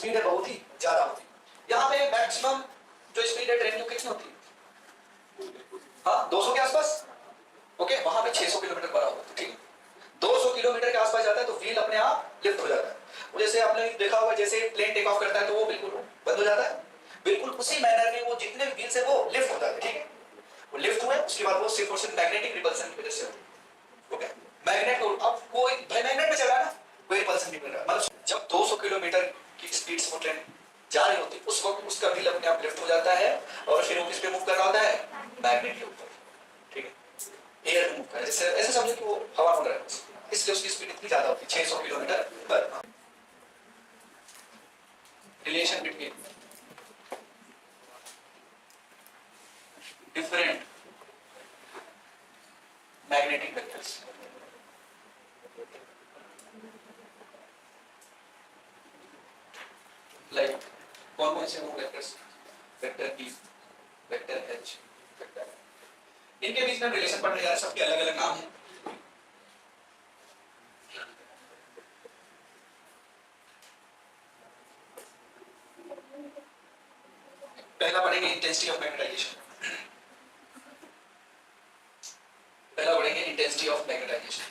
Speed है बहुत ही ज्यादा होती है। यहाँ पे मैक्सिमम जो स्पीड है ट्रेन की कितनी होती है? हाँ 200 के आसपास। ओके, वहां पे 600 किलोमीटर पर आवर होती है। ठीक है, 200 किलोमीटर के आसपास जाता है तो व्हील अपने आप लिफ्ट हो जाता है। जैसे आपने देखा होगा जैसे प्लेन टेक ऑफ करता है तो वो बिल्कुल बंद हो जाता है, बिल्कुल उसी मैनर में वो जितने भी व्हील्स है वो लिफ्ट हो जाते हैं। ठीक है, वो लिफ्ट हुए उसके बाद वो सिर्फ और सिर्फ मैग्नेटिक रिपल्सन की वजह से होती है। ओके, मैग्नेट को अब कोई भाई मैग्नेट में चला ना, कोई रिपल्सन नहीं मिल रहा। मतलब जब 200 किलोमीटर की स्पीड से वो ट्रेन जा रही होती है उस वक्त उसका व्हील अपने आप लिफ्ट हो जाता है और फिर वो किस पे मूव कर रहा होता है? मैग्नेट के ऊपर। ठीक है, एयर में मूव कर रहा है। जैसे ऐसे समझो कि वो हवा में उड़ रहा है, इसलिए उसकी स्पीड इतनी ज्यादा होती है 600 किलोमीटर पर। Relation between different magnetic vectors. Like कौन कौन से वो vectors? Vector E, vector H, vector, इनके बीच में रिलेशन पढ़ने जा रहे हैं। सबके अलग अलग नाम हैं। पहला पढ़ेंगे इंटेंसिटी ऑफ मैग्नेटाइजेशन। पहला पढ़ेंगे इंटेंसिटी ऑफ मैग्नेटाइजेशन।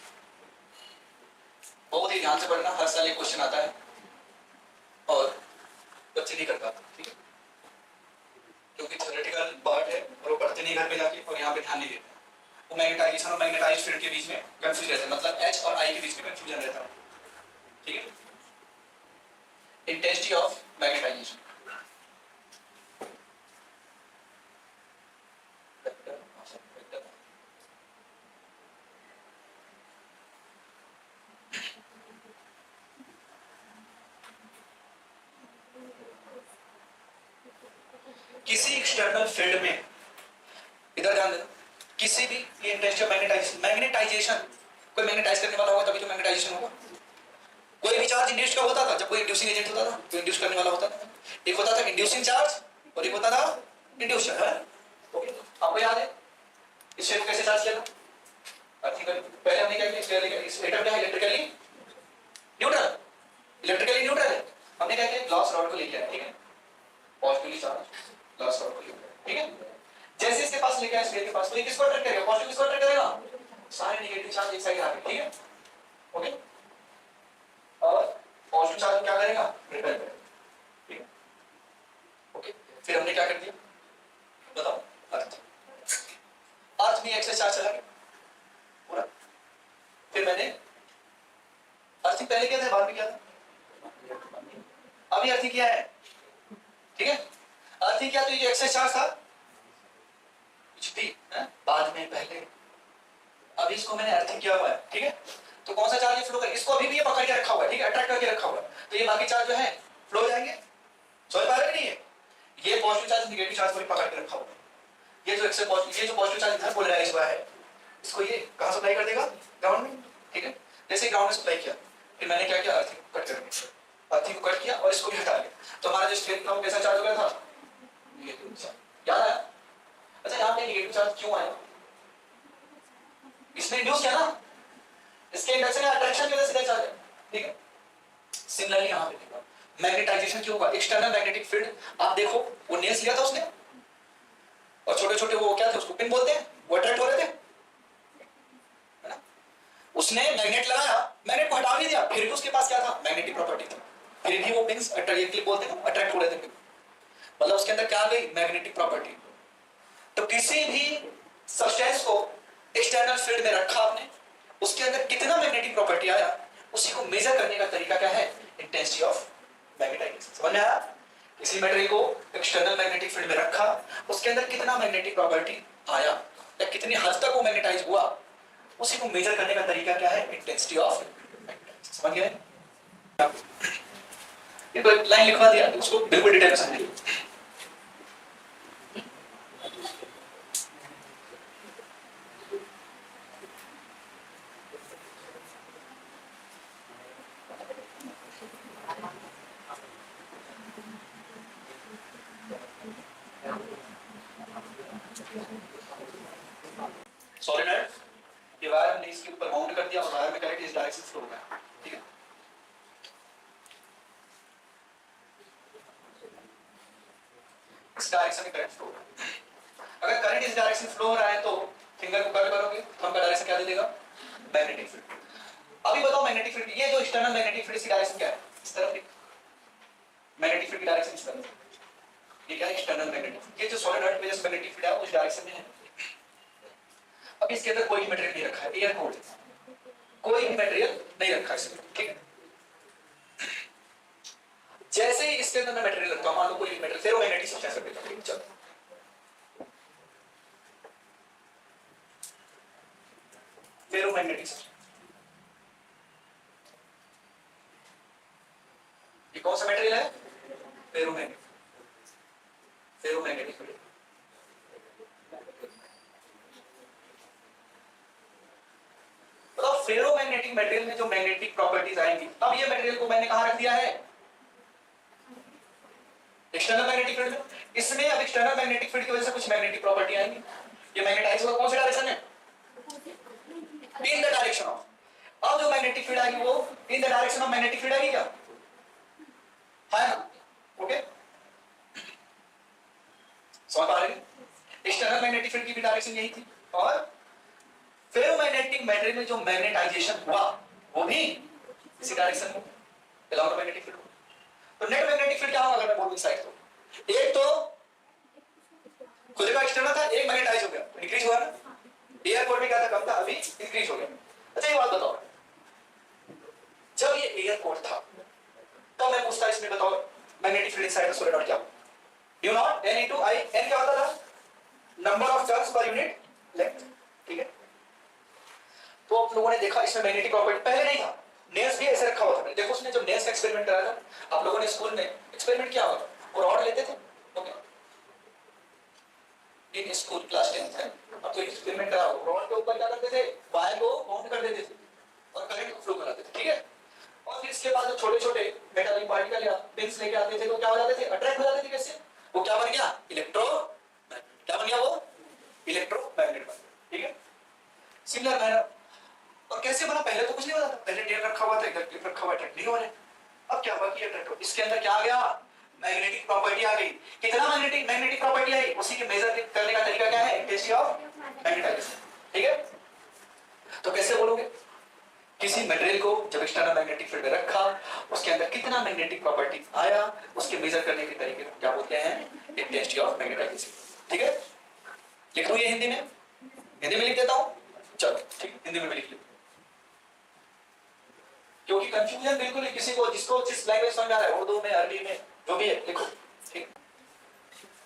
बहुत ही ध्यान से पढ़ना, हर साल एक क्वेश्चन आता है और बच्चे नहीं कर पाते। ठीक है, क्योंकि थ्योरेटिकल पार्ट है और वो पढ़ते नहीं घर पे जाके और यहाँ पे ध्यान नहीं देते। वो मैग्नेटाइजेशन और मैग्नेटाइज्ड फील्ड के बीच में कंफ्यूज रहता है, मतलब H और I के बीच में कंफ्यूजन रहता है। ठीक है, इंटेंसिटी ऑफ मैग्नेटाइजेशन। किसी एक्सटर्नल फील्ड में, इधर ध्यान देना, किसी भी ये इंटेंसिटी ऑफ मैग्नेटाइजेशन, मैग्नेटाइजेशन कोई मैग्नेटाइज करने वाला होगा तभी तो मैग्नेटाइजेशन होगा। कोई भी चार्ज इंड्यूस कब होता था? जब कोई इंड्यूसिंग एजेंट होता था, तो इंड्यूस करने वाला होता था। एक होता था इंड्यूसिंग चार्ज और एक होता था इंड्यूस चार्ज। ओके, आपको याद है इस शेल को कैसे चार्ज किया था? पहले हमने क्या किया? इस एटम क्या है? Electrically neutral. इलेक्ट्रिकली न्यूट्रल है। हमने क्या किया? ग्लास रॉड को लेके आया। ठीक है, पॉजिटिवली चार्ज ग्लास रॉड को लेके आया। ठीक है, जैसे इसके पास लेके आया स्फीयर के पास, तो ये किसको अट्रैक्ट करेगा? पॉजिटिव किसको अट्रैक्ट करेगा? सारे नेगेटिव चार्ज एक साइड आ गए। ठीक है, ओके, और पॉजिटिव चार्ज क्या करेगा? रिपेल करेगा। ठीक है, ओके, फिर हमने क्या कर दिया बताओ? अर्थ में एक्सेस चार्ज चला गया पूरा। फिर मैंने अर्थिंग पहले किया था बाद में किया था? अभी अर्थिंग किया है। ठीक है, अर्थिंग किया तो ये एक्सेस चार्ज था कुछ भी बाद में पहले, अभी इसको मैंने अर्थिंग किया हुआ है। ठीक है, तो कौन सा चार्ज फ्लो करेगा? इसको अभी भी ये पकड़ के रखा हुआ है। ठीक है, अट्रैक्ट करके रखा हुआ है, तो ये बाकी चार्ज जो है फ्लो हो जाएंगे। समझ पा रहे हो नहीं? है ये पॉजिटिव चार्ज नेगेटिव चार्ज को भी पकड़ के रखा हुआ है। ये जो एक्सेस पॉजिटिव, ये जो पॉजिटिव चार्ज इधर पोलराइज हुआ है, इसको ये कहां सप्लाई कर देगा? ग्राउंड में। ठीक है, जैसे ग्राउंड में सप्लाई किया, फिर मैंने क्या किया? अर्थिंग को कट कर दिया। अर्थिंग को कट किया और इसको भी हटा दिया, तो हमारा जो स्फीयर था वो कैसा चार्ज हो गया था? Negative charge. याद आया? अच्छा, यहाँ पे नेगेटिव चार्ज क्यों आया? इसने इंड्यूस किया ना, इसके इंडक्शन या अट्रैक्शन की वजह से चार्ज है। ठीक है, सिमिलरली यहाँ पे देखो मैग्नेटाइजेशन क्यों होगा? एक्सटर्नल मैग्नेटिक फील्ड आप देखो, वो नेल्स लिया था उसने और छोटे छोटे वो क्या थे, उसको पिन बोलते हैं, वो अट्रैक्ट हो रहे थे, है ना? उसने मैग्नेट लगाया, मैग्नेट को हटा नहीं दिया, फिर भी उसके पास क्या था? मैग्नेटिक प्रॉपर्टी थी, फिर भी वो पिन्स अट्रैक्ट बोलते हैं, अट्रैक्ट हो रहे थे। मतलब उसके अंदर क्या आ गई? Magnetic property. तो किसी भी सब्सटेंस को एक्सटर्नल फील्ड में रखा आपने, उसके अंदर कितना मैग्नेटिक प्रॉपर्टी आया, उसी को मेजर करने का तरीका क्या है? Intensity of magnetisation. समझ में आया? किसी मेटेरियल को एक्सटर्नल मैग्नेटिक फील्ड में रखा, उसके अंदर कितना मैग्नेटिक प्रॉपर्टी आया या कितनी हद तक वो मैग्नेटाइज हुआ, उसी को मेजर करने का तरीका क्या है? Intensity of magnetisation. समझ गए? ये तो लाइन लिखवा दिया, उसको बिल्कुल डिटेल में समझिए। सॉलिनॉइड ये वायर हमने इसके ऊपर माउंट कर दिया और वायर में करेक्ट इस डायरेक्शन फ्लो हो गया। ठीक है, इस डायरेक्शन में करंट फ्लो हो रहा है। अगर करंट इस डायरेक्शन फ्लो हो रहा है तो फिंगर को कट करोगे, थंब का डायरेक्शन क्या दे देगा? Magnetic field. अभी बताओ मैग्नेटिक फील्ड, ये जो एक्सटर्नल मैग्नेटिक फील्ड की डायरेक्शन क्या है? इस तरफ। मैग्नेटिक फील्ड की डायरेक्शन इस तरफ। ये क्या है? External magnetic field. ये जो सॉलिनॉइड में जैसे मैग्नेटिक फील्ड है उस डायरेक्शन में है। अब इसके अंदर कोई मटेरियल नहीं रखा है, एयर कोड, कोई भी मटेरियल नहीं रखा है इसमें, ठीक है। जैसे ही इसके अंदर मैं मटेरियल रखता हूं, मान लो कोई मटेरियल फेरोमैग्नेटिक सब्सटेंस रख देता हूं, चलो फेरोमैग्नेटिक सब्सटेंस, ये कौन सा मटेरियल है? Ferromagnetic, ferromagnetic material. तो फेरोमैग्नेटिक मटेरियल में जो मैग्नेटिक प्रॉपर्टीज आएंगी, अब ये मटेरियल को मैंने कहां रख दिया है? एक्सटर्नल मैग्नेटिक फील्ड में। इसमें अब एक्सटर्नल मैग्नेटिक फील्ड की वजह से कुछ मैग्नेटिक प्रॉपर्टी आएंगी। ये मैग्नेटाइज होगा कौन से डायरेक्शन में? इन द डायरेक्शन ऑफ। अब जो मैग्नेटिक फील्ड आएगी वो इन the direction of magnetic field आएगी क्या? है ना? ओके, समझ पा रहे हैं? एक्सटर्नल मैग्नेटिक फील्ड की भी डायरेक्शन यही थी, और फेरोमैग्नेटिक मटेरियल में जो मैग्नेटाइजेशन हुआ वो भी इसी डायरेक्शन में अलोंग मैग्नेटिक फील्ड। तो नेट मैग्नेटिक फील्ड क्या होगा अगर मैं बोलूं इस साइड? तो एक तो खुद का एक्सटर्नल था, एक मैग्नेटाइज हो गया, इंक्रीज हुआ ना। एयरपोर्ट में क्या था? कम था, अभी इंक्रीज हो गया। अच्छा ये बात बताओ, जब ये एयरपोर्ट था तो मैं पूछता इसमें बताओ magnetic field inside the solenoid क्या? Mu naught n into I, n क्या होता था? Number of turns per unit length, ठीक है। तो आप लोगों ने देखा इसमें मैग्नेटिक प्रॉपर्टी पहले नहीं था, नेल्स भी ऐसे रखा हुआ था। देखो उसने जब नेल्स का एक्सपेरिमेंट कराया था, आप लोगों ने स्कूल में एक्सपेरिमेंट किया होगा, और रॉड लेते थे, ओके, इन स्कूल क्लास 10 है। अब तो एक्सपेरिमेंट करा, रॉड के ऊपर क्या करते थे? वायर को बाउंड कर देते थे और करंट को फ्लो कराते थे, ठीक है। और फिर इसके बाद जो छोटे-छोटे मेटालिक पार्टिकल या पिंस लेके आते थे तो क्या हो जाते थे? अट्रैक्ट हो जाते थे। कैसे? वो क्या बन गया? इलेक्ट्रो, क्या बन गया? वो इलेक्ट्रोमैग्नेट बन गया, ठीक है। Similar manner. और कैसे बना? पहले तो कुछ नहीं बना था, पहले टेप रखा हुआ था, इधर टेप रखा हुआ, अट्रैक्ट नहीं हो रहा है। अब क्या हुआ कि अट्रैक्ट, इसके अंदर क्या आ गया? मैग्नेटिक प्रॉपर्टी आ गई। कितना मैग्नेटिक प्रॉपर्टी आई? उसी के मेजर करने का तरीका क्या है? इंटेंसिटी ऑफ मैग्नेटाइजेशन, ठीक है। तो कैसे बोलोगे? किसी मटेरियल को जब एक्सटर्नल मैग्नेटिक फील्ड में रखा, उसके अंदर कितना मैग्नेटिक प्रॉपर्टी आया, उसके मेजर करने के तरीके को क्या बोलते हैं? इंटेंसिटी ऑफ मैग्नेटाइजेशन, ठीक है। लिख दूं ये हिंदी में? हिंदी में लिख देता हूं, चलो ठीक, हिंदी में भी लिख लो, क्योंकि कंफ्यूजन बिल्कुल ही किसी को, जिसको जिस लैंग्वेज समझ आ रहा है, उर्दू में, अरबी में, जो भी है लिखो, ठीक।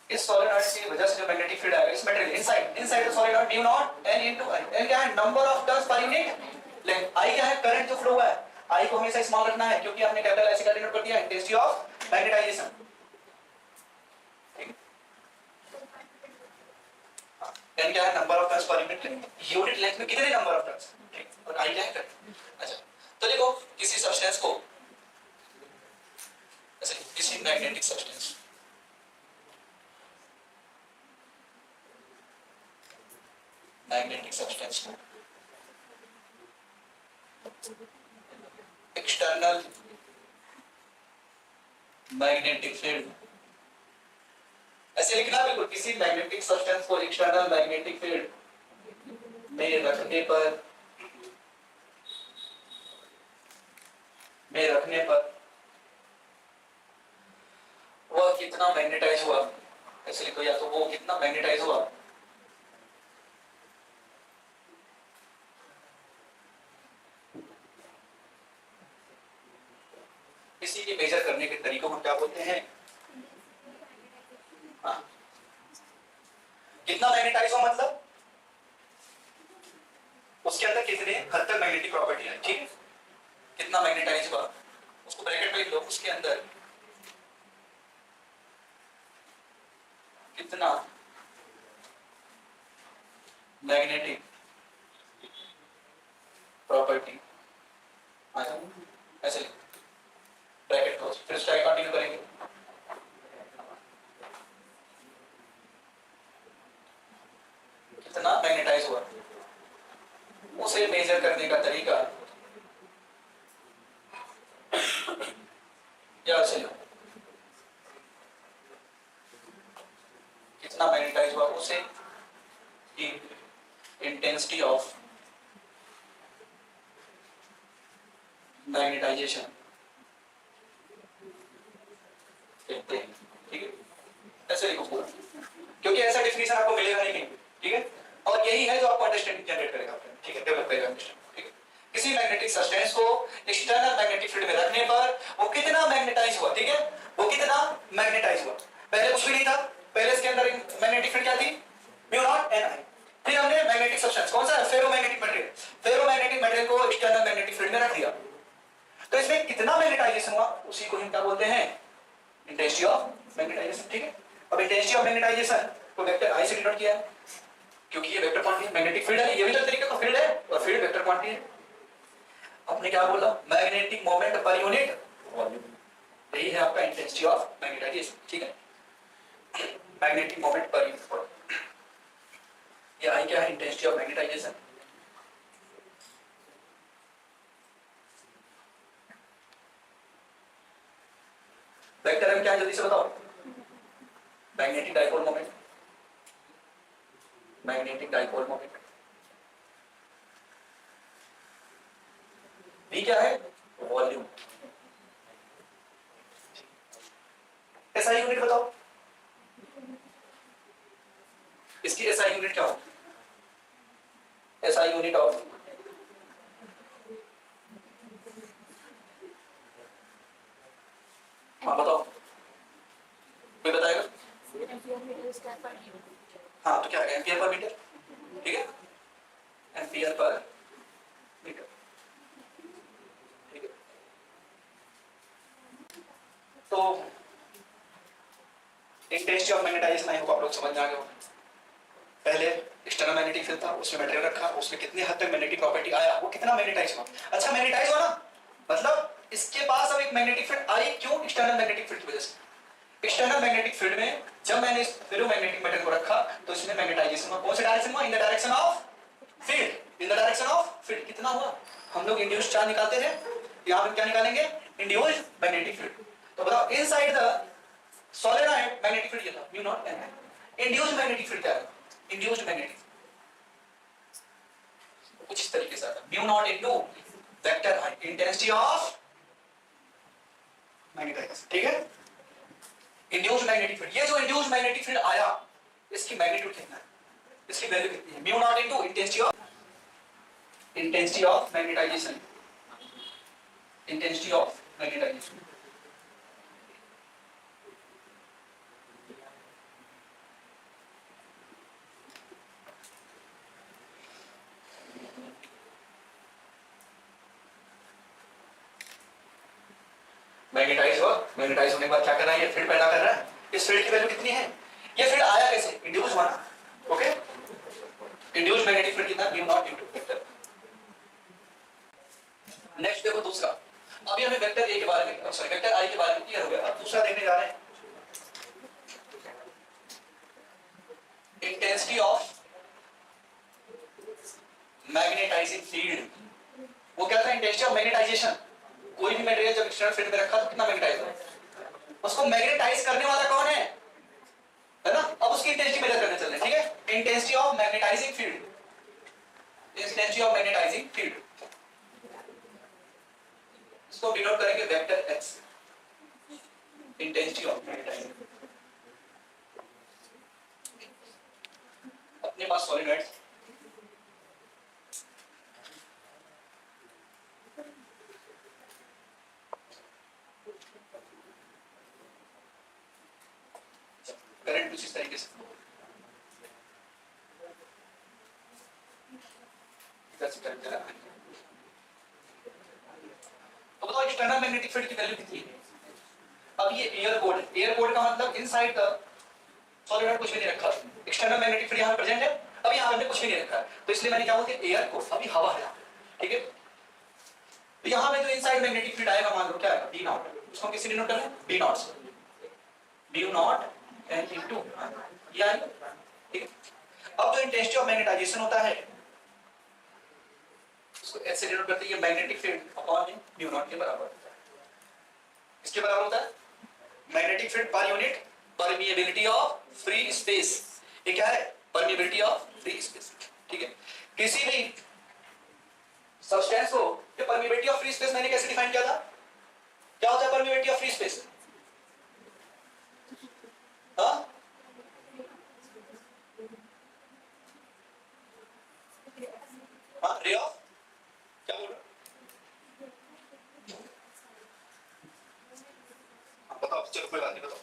इस सोलेनॉइड की वजह से जो मैग्नेटिक फील्ड आएगा इस material inside the solenoid, mu not n into I। n क्या है? Number of turns per unit length. I क्या है? करंट जो फ्लो हुआ है। I को हमेशा स्मॉल रखना है क्योंकि आपने कैपिटल I से क्या डिनोट कर दिया? इंटेंसिटी ऑफ मैग्नेटाइजेशन, ठीक। n क्या है? Number of turns per unit length. Unit length में कितने नंबर ऑफ टर्न्स, ठीक। और I क्या है? करंट। अच्छा तो देखो, किसी सब्सटेंस को ऐसे, किसी मैग्नेटिक सब्सटेंस, मैग्नेटिक सब्सटेंस को एक्सटर्नल मैग्नेटिक फील्ड, ऐसे लिखना बिल्कुल, किसी मैग्नेटिक सब्सटेंस को एक्सटर्नल मैग्नेटिक फील्ड में रखने पर वह कितना मैग्नेटाइज हुआ, ऐसे लिखो, या तो वो कितना मैग्नेटाइज हुआ इसी के मेजर करने के तरीकों को क्या बोलते हैं? हाँ, कितना मैग्नेटाइज हुआ मतलब उसके अंदर कितने हद तक मैग्नेटिक प्रॉपर्टी है, ठीक है। कितना मैग्नेटाइज हुआ उसको ब्रैकेट में लिख लो, उसके अंदर कितना मैग्नेटिक प्रॉपर्टी, ऐसे ब्रैकेट क्लोज, फिर स्ट्राइक कंटिन्यू करेंगे। कितना मैग्नेटाइज हुआ उसे मेजर करने का तरीका, या इंटेंसिटी ऑफ मैग्नेटाइजेशन, देखते हैं, ठीक है, ऐसे लिखो पूरा, क्योंकि ऐसा डिफिनेशन आपको मिलेगा नहीं कहीं, ठीक है, और यही है जो आपको अंडरस्टैंडिंग जनरेट करेगा, ठीक है, डेवलप करेगा अंडरस्टैंडिंग, ठीक है। किसी मैग्नेटिक सब्सटेंस को एक्सटर्नल मैग्नेटिक फील्ड में रखने पर वो कितना मैग्नेटाइज हुआ, ठीक है, वो कितना मैग्नेटाइज हुआ, पहले कुछ भी नहीं था, पहले इसके अंदर मैग्नेटिक फील्ड क्या थी, म्यू नॉट एन आई, फिर हमने मैग्नेटिक सब्सटेंस कौन सा, फेरोमैग्नेटिक मटेरियल, फेरोमैग्नेटिक मटेरियल को एक्सटर्नल मैग्नेटिक फील्ड में रख दिया, तो इसमें कितना मैग्नेटाइजेशन हुआ, उसी को हम क्या बोलते हैं, इंटेंसिटी ऑफ मैग्नेटाइजेशन, ठीक है। अब इंटेंसिटी ऑफ मैग्नेटाइजेशन को वेक्टर आई से डिनोट किया है, क्योंकि ये वेक्टर क्वांटिटी मैग्नेटिक फील्ड है, ये भी तो तरीके का फील्ड है और फील्ड वेक्टर क्वांटिटी है। आपने क्या बोला, magnetic moment per unit volume, यही है आपका इंटेंसिटी ऑफ मैग्नेटाइजेशन, ठीक है, मैग्नेटिक मोमेंट पर यूनिट, ये आई क्या है, intensity of magnetization. Vector M क्या है, जल्दी से बताओ, magnetic dipole moment, magnetic dipole moment, V क्या है, वॉल्यूम, एसआई यूनिट बताओ, इसकी एसआई यूनिट क्या हो, एसआई यूनिट ऑफ हाँ बताओ, कोई बताएगा, हाँ तो क्या है, एम्पियर पर मीटर, ठीक है, एम्पियर पर मीटर, ठीक है। तो intensity of magnetisation I hope आप लोग समझ में आ गए हो। पहले एक्सटर्नल मैग्नेटिक फील्ड था, उसमें मटेरियल रखा, उसमें कितने हद तक मैग्नेटिक प्रॉपर्टी आया, वो कितना मैग्नेटाइज हुआ, अच्छा मैग्नेटाइज हुआ ना, मतलब इसके पास अब एक मैग्नेटिक फील्ड आई, क्यों, एक्सटर्नल मैग्नेटिक फील्ड की वजह से। एक्सटर्नल मैग्नेटिक फील्ड में जब मैंने इस फेरोमैग्नेटिक मटेरियल को रखा तो इसमें मैग्नेटाइजेशन हुआ, कौन से डायरेक्शन में, इन the direction of field, in the direction of field, कितना हुआ, हम लोग इंड्यूस्ड चार्ज निकालते थे, यहां पे क्या निकालेंगे, इंड्यूस्ड मैग्नेटिक फील्ड, तो बताओ inside the solenoid magnetic field कितना, mu not N, induced magnetic field क्या है, इंड्यूस्ड मैग्नेटिक कुछ इस तरीके से आता है, mu not into vector I, intensity of magnetisation, ठीक है, इंड्यूस्ड मैग्नेटिक फील्ड, ये जो इंड्यूस्ड मैग्नेटिक फील्ड आया इसकी मैग्नीट्यूड कितना है, इसकी वैल्यू कितनी है, mu not into intensity of magnetization, intensity of magnetization, magnetize हुआ, मैग्नेटाइज होने के बाद क्या कर रहा है, ये फील्ड पैदा कर रहा है, इस फील्ड की वैल्यू कितनी है, ये फील्ड आया कैसे, इंड्यूस हुआ ना, ओके, इंड्यूस मैग्नेटिक फील्ड कितना, mu not into vector. Next देखो दूसरा, अभी हमें वेक्टर ए के बारे में, सॉरी वेक्टर आई के बारे में क्लियर हो गया, अब दूसरा देखने जा रहे हैं, इंटेंसिटी ऑफ मैग्नेटाइजिंग फील्ड, वो क्या था, इंटेंसिटी ऑफ मैग्नेटाइजेशन, कोई भी मटेरियल जब एक्सटर्नल फील्ड में रखा तो कितना मैग्नेटाइज होगा, उसको मैग्नेटाइज करने वाला कौन है ना, अब उसकी इंटेंसिटी मेजर करने चल रहे हैं, ठीक है, intensity of magnetising field, intensity of magnetising field, इसको डिनोट करेंगे vector X, intensity of magnetizing, अपने पास सॉलिनॉइड्स, करंट कुछ इस तरीके से तो बताओ एक्सटर्नल मैग्नेटिक फील्ड की वैल्यू कितनी है, अब ये एयर कोड है, एयर कोड का मतलब इनसाइड द सॉलिनॉइड कुछ भी नहीं रखा, एक्सटर्नल मैग्नेटिक फील्ड यहाँ प्रेजेंट है, अब यहाँ हमने कुछ भी नहीं रखा, तो इसलिए मैंने क्या बोलते हैं एयर कोड, अभी हवा है, ठीक है, तो यहाँ पे जो इनसाइड मैग्नेटिक फील्ड आएगा मान लो क्या आएगा, बी नॉट, उसको किसी डिनोट कर रहे हैं, बी नॉट से, बी नॉट एन इनटू ये आएगा, ठीक है। अब जो इंटेंसिटी ऑफ मैग्नेटाइजेशन होता है उसको ऐसे डिनोट करते हैं, ये magnetic field upon mu naught के बराबर होता है, इसके बराबर होता है magnetic field per unit permeability of free space, ये क्या है, परमिएबिलिटी ऑफ फ्री स्पेस, ठीक है। किसी भी सब्सटेंस को, ये परमिबिलिटी ऑफ फ्री स्पेस मैंने कैसे डिफाइन किया था? क्या होता है परमिबिलिटी ऑफ फ्री स्पेस? हाँ, हाँ, रे ऑफ, क्या बोल रहे हो? बताओ, चलो कोई बात नहीं, बताओ।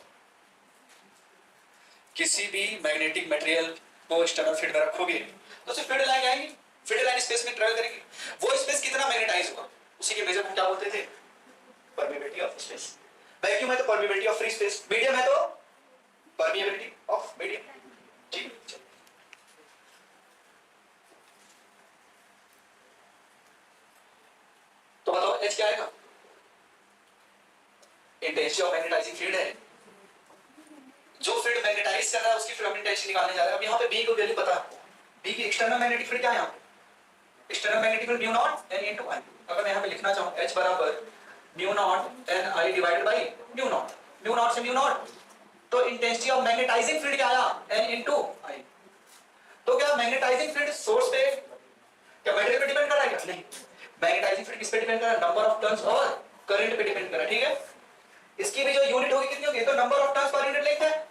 किसी भी मैग्नेटिक मटेरियल को एक्सटर्नल फील्ड में रखोगे तो सिर्फ फील्ड लाइन आएगी, फील्ड लाइन स्पेस में ट्रेवल करेगी। वो स्पेस कितना मैग्नेटाइज होगा, उसी के मेजर को क्या बोलते थे? Permeability of space. वैक्यूम है तो permeability of free space, medium है तो परमिबिलिटी ऑफ मीडियम। ठीक है, तो बताओ एच क्या आएगा? इंटेंसिटी ऑफ मैग्नेटाइजिंग फील्ड है, जो फील्ड मैग्नेटाइज कर रहा है उसकी फिल्म इंटेंसिटी निकालने जा रहा है। अब यहाँ पे बी को वैल्यू पता है, बी की एक्सटर्नल मैग्नेटिक फील्ड क्या है? यहाँ पे external magnetic field mu not N into I. अगर मैं यहाँ पे लिखना चाहूँ एच बराबर mu not an I divided by mu naught से म्यू नॉट, तो इंटेंसिटी ऑफ मैग्नेटाइजिंग फील्ड क्या आया? N into I. तो क्या मैग्नेटाइजिंग फील्ड सोर्स पे, क्या मटेरियल पे डिपेंड कर रहा है? क्या नहीं, मैग्नेटाइजिंग फील्ड किस पे डिपेंड कर रहा है? नंबर ऑफ टर्न्स और करंट पे डिपेंड कर रहा है। ठीक है, इसकी भी जो यूनिट होगी कितनी होगी? तो number of turns per unit length है।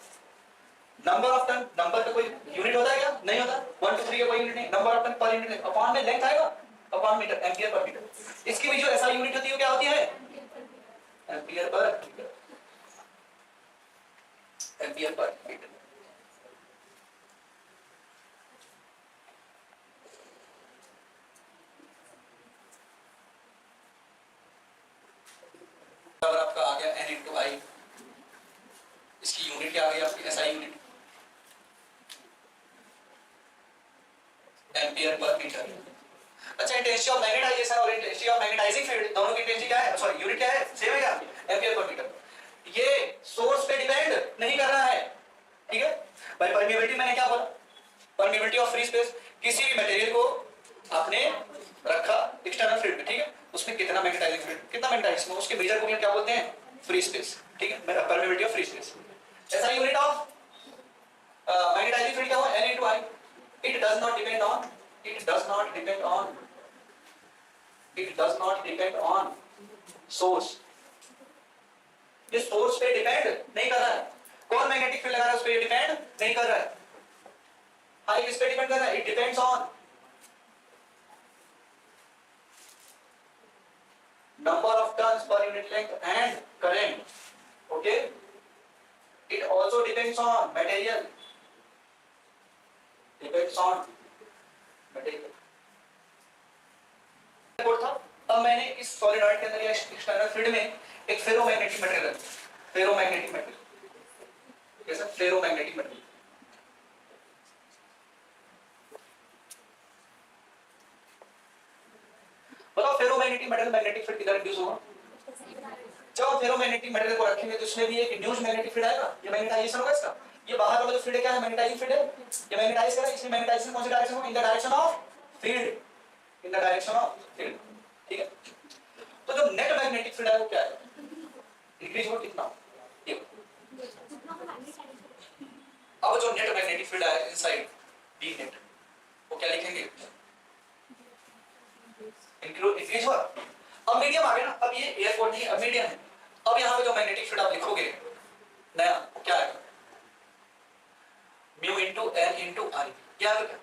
नंबर ऑफ टर्न, नंबर का कोई यूनिट होता है क्या? नहीं होता। 1 2 3 का कोई यूनिट नहीं। Number of turn per unit upon में लेंथ आएगा, upon metre, ampere per metre. इसकी भी जो एसआई यूनिट होती है क्या होती है? Ampere per metre, ampere per metre. अगर आपका आ गया n इनटू आई, इसकी यूनिट क्या आ गई आपकी? SI unit ampere per metre. अच्छा, इंटेंसिटी ऑफ मैग्नेटाइजेशन और इंटेंसिटी ऑफ मैग्नेटाइजिंग फील्ड दोनों की इंटेंसिटी क्या है? सॉरी, यूनिट क्या है? सेम है क्या? Ampere per metre. ये सोर्स पे डिपेंड नहीं कर रहा है। ठीक है भाई, परमिबिलिटी मैंने क्या बोला? परमिबिलिटी ऑफ फ्री स्पेस, किसी भी मटेरियल को आपने रखा एक्सटर्नल फील्ड में, ठीक है, उसमें कितना मैग्नेटाइजिंग फील्ड, कितना मैग्नेटाइजिंग, उसके मेजर को क्या बोलते हैं? Free space. ठीक है, मेरा परमिबिलिटी ऑफ फ्री स्पेस। ऐसा यूनिट ऑफ मैग्नेटाइजिंग फील्ड क्या हुआ? n into I. It does not depend on, it does not depend on, it does not depend on source. ये सोर्स पे डिपेंड नहीं कर रहा है। कौन मैग्नेटिक फील्ड लगा रहा है उस पे डिपेंड नहीं कर रहा है। हाई किस पे डिपेंड कर रहा है? It depends on number of turns per unit length and current. Okay, it also depends on material, depends on material। था, अब मैंने इस सॉलिनॉइड के अंदर या एक्सटर्नल फील्ड में एक फेरोमैग्नेटिक मटेरियल, फेरोमैग्नेटिक मटेरियल, कैसा? Ferromagnetic material. बताओ फेरोमैग्नेटिक मटेरियल मैग्नेटिक फील्ड किधर इंड्यूस होगा? जब हम फेरोमैग्नेटिक मटेरियल को रखेंगे तो इसमें भी एक इंड्यूस मैग्नेटिक फील्ड आएगा। ये मैग्नेटाइजेशन होगा इसका। ये बाहर वाला जो फील्ड है क्या है? मैग्नेटाइजिंग फील्ड है। ये मैग्नेटाइज कर रहा है, इसमें मैग्नेटाइजेशन कौन सी डायरेक्शन होगा? इन the direction of field, in the direction of field. ठीक है, तो जो नेट मैग्नेटिक फील्ड है वो क्या है? इंक्रीज हो कितना? ये अब जो नेट मैग्नेटिक फील्ड है इनसाइड बी नेट, वो क्या लिखेंगे? इंक्रीज हुआ। अब मीडियम आ गया ना, अब ये एयरपोर्ट नहीं, अब मीडियम है। अब यहाँ पे जो मैग्नेटिक फील्ड आप लिखोगे नया, वो क्या आएगा? Mu into N into I. क्या आएगा?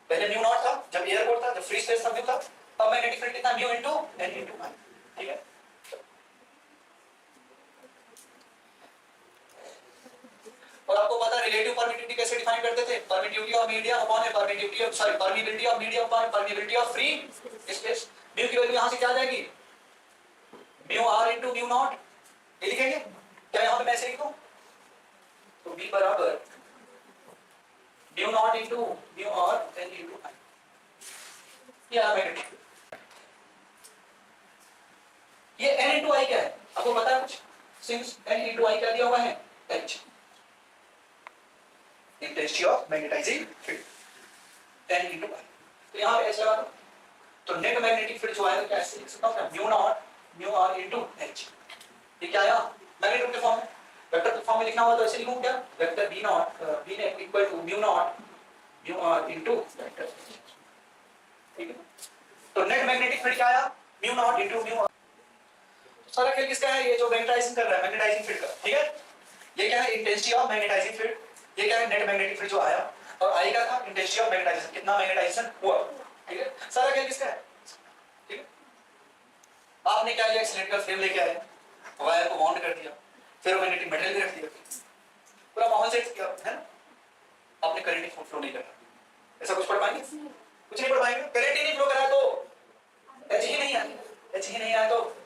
पहले म्यू नॉट था जब एयरपोर्ट था, जब फ्री स्पेस था म्यू था। अब मैग्नेटिक फील्ड कितना? Mu into N into I. ठीक है, और आपको पता है रिलेटिव परमिटिविटी कैसे डिफाइन करते थे? Permittivity of medium upon permittivity of, sorry, permeability of medium upon permeability of free space. Mu की वैल्यू यहां से क्या आ जाएगी? Mu are into mu naught. ये लिखेंगे क्या? यहां पे मैं ऐसे लिख दूं तो b बराबर mu not into mu R N into I. ये मैग्नेटिक, ये n इनटू आई क्या है आपको पता है कुछ? सिंस n इनटू आई क्या दिया हुआ है? h, intensity of magnetising field, n into I. तो यहां पे h लगा दो, तो नेट मैग्नेटिक फील्ड जो आएगा क्या ऐसे लिख सकता हूं? Mu not mu are into h। ये क्या आया? मैग्नेटिक के फॉर्म में, वेक्टर के फॉर्म में लिखना हुआ तो ऐसे लिखूं क्या? Vector b naught b net equal to mu not mu are into vector. ठीक है, तो नेट मैग्नेटिक फील्ड क्या आया, म्यू नॉट इनटू म्यू। सारा खेल किसका है, ये जो मैग्नेटाइजिंग कर रहा है मैग्नेटाइजिंग फील्ड का, ठीक है। ये क्या है, इंटेंसिटी ऑफ मैग्नेटाइजिंग फील्ड, ये क्या है, नेट मैग्नेटिक फील्ड जो आया, और आई का था इंटेंसिटी ऑफ मैग्नेटाइजेशन, कितना मैग्नेटाइजेशन हुआ, ठीक है। सारा खेल किसका है, ठीक है। आपने क्या किया, एक सिलेंड्रिकल फ्रेम लेके आए, वायर को माउंट कर दिया, फेरोमैग्नेटिक मटेरियल भी रख दिया, पूरा माहौल सेट किया, है ना। आपने करंट फ्लो नहीं करना, ऐसा कुछ पढ़ पाएंगे, कुछ नहीं पढ़ पाएंगे। करंट ही नहीं फ्लो करा तो एच ही नहीं आया, एच ही नहीं आया तो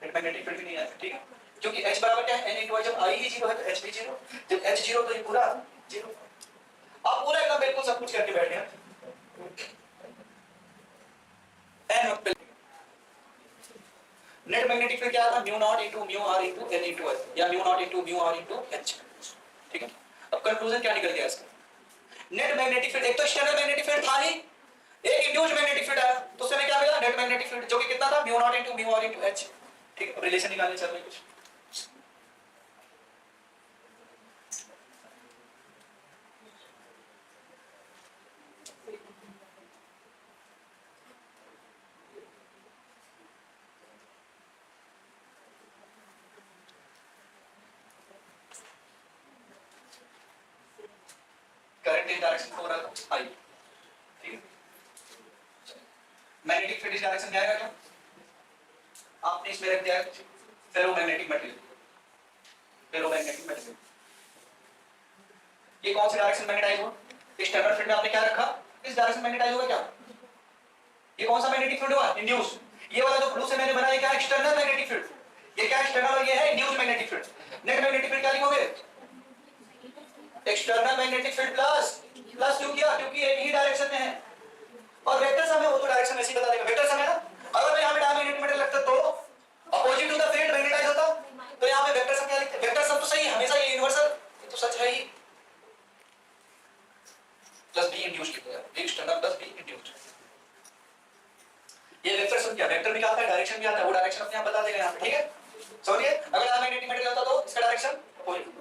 मैग्नेटिक फील्ड भी नहीं आया, ठीक है। क्योंकि H बराबर क्या है, N इनटू I, जब I ही 0 है तो H भी 0, जब H 0 तो ये पूरा 0। आप पूरा एकदम बिल्कुल सब कुछ करके बैठे हैं, नेट मैग्नेटिक फील्ड क्या था, mu naught into mu r into n into I, या mu naught into mu r into H, ठीक है। अब कंक्लूजन क्या निकल गया इसका, नेट मैग्नेटिक फील्ड, एक तो एक्सटर्नल मैग्नेटिक फील्ड था ही, एक इंड्यूस्ड मैग्नेटिक फील्ड आया, तो उससे हमें क्या मिला, नेट मैग्नेटिक फील्ड, जो कि कितना था, mu naught into mu r into H, ठीक है। रिलेशन निकालने चल रहे कुछ, करंट इस डायरेक्शन को रहा था I, ठीक है। मैग्नेटिक फील्ड इस डायरेक्शन में आएगा क्या, आपने इसमें रख दिया फेरोमैग्नेटिक मटेरियल, फेरोमैग्नेटिक मटेरियल, ये कौन सी डायरेक्शन मैग्नेटाइज हुआ, एक्सटर्नल फील्ड में आपने क्या रखा, इस डायरेक्शन मैग्नेटाइज होगा क्या, ये कौन सा मैग्नेटिक फील्ड हुआ, इंड्यूस। ये वाला जो ब्लू से मैंने बनाया क्या, एक्सटर्नल मैग्नेटिक फील्ड, ये क्या एक्सटर्नल और ये है induced magnetic field. Net magnetic field क्या लिखोगे, external magnetic field plus, plus क्यों किया, क्योंकि एक ही डायरेक्शन में है, और वेक्टर सम है, वो तो डायरेक्शन ऐसे ही बता देगा, वेक्टर सम है ना। अगर मैं यहां पे डायमैग्नेटिक मटेरियल लगता तो opposite to the field magnetize होता, तो यहां पे वेक्टर सम क्या लिखते, वेक्टर सम तो सही है हमेशा, ये यूनिवर्सल, ये तो सच है ही, प्लस बी इंड्यूस्ड लिखो यार, एक्सटर्नल प्लस बी इंड्यूस्ड। ये वेक्टर सम क्या, वेक्टर भी आता है, डायरेक्शन भी आता है, वो डायरेक्शन अपने आप बता देगा यहां पे, ठीक है। समझिए, अगर डायमैग्नेटिक मटेरियल होता तो इसका डायरेक्शन अपोजिट,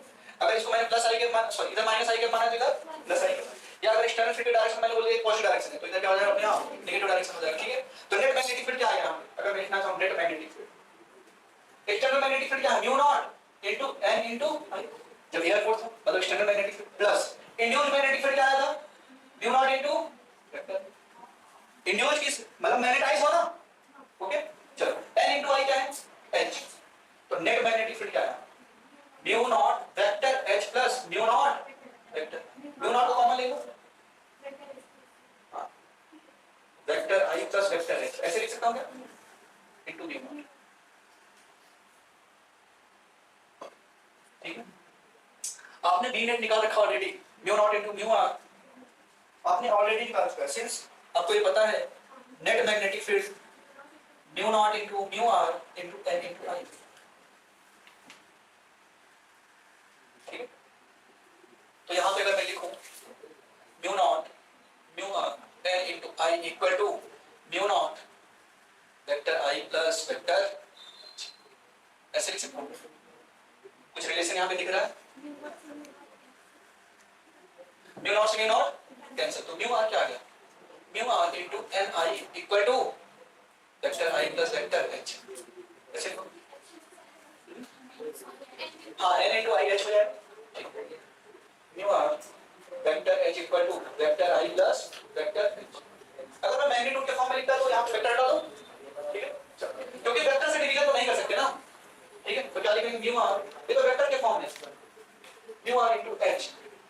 अगर इसको मैंने प्लस आई के मान, सॉरी इधर माइनस आई के माना तो इधर प्लस आई के, या अगर एक्सटर्नल फील्ड डायरेक्शन मैंने बोल दिया पॉजिटिव डायरेक्शन है, तो इधर क्या हो जाएगा अपने आप नेगेटिव डायरेक्शन हो जाएगा, ठीक है। तो नेट मैग्नेटिक फील्ड क्या आएगा, अगर मैं लिखना चाहूं net magnetic field, external magnetic field क्या है, mu not into n into I, जब एयर फोर्स था मतलब external magnetic field, plus induced magnetic field क्या आया था, mu naught into vector, induced किस मतलब मैग्नेटाइज हो ना, ओके। चलो n इनटू I क्या है, H, तो नेट मैग्नेटिक फील्ड क्या है, mu naught vector H plus mu naught vector, mu naught को कॉमन ले लो, vector I plus vector H, ऐसे लिख सकता हूं क्या, इनटू म्यू नॉट, ठीक है। आपने बी नेट निकाल रखा already, mu not into mu R आपने ऑलरेडी निकाल रखा है, सिंस आपको ये पता है net magnetic field mu not into mu are into n into I, ठीक है। तो यहां पे अगर मैं लिखूं mu not mu R n into I equal to mu naught vector I plus vector, ऐसे लिख सकता हूं, कुछ रिलेशन यहां पे दिख रहा है, म्यू नॉट से म्यू नॉट कैंसिल, तो म्यू आर क्या आ गया, mu are into n I equal to vector I plus vector H, ऐसे लिखो, हाँ n इनटू I H हो जाएगा, mu R vector H equal to vector I plus vector H। अगर मैं मैग्नीट्यूड के फॉर्म में लिखता तो यहाँ पे वेक्टर हटा दो, ठीक है, क्योंकि वेक्टर से डिवीजन तो नहीं कर सकते ना, ठीक है। तो क्या लिखेंगे, म्यू आर, ये तो वेक्टर के फॉर्म में, mu are into H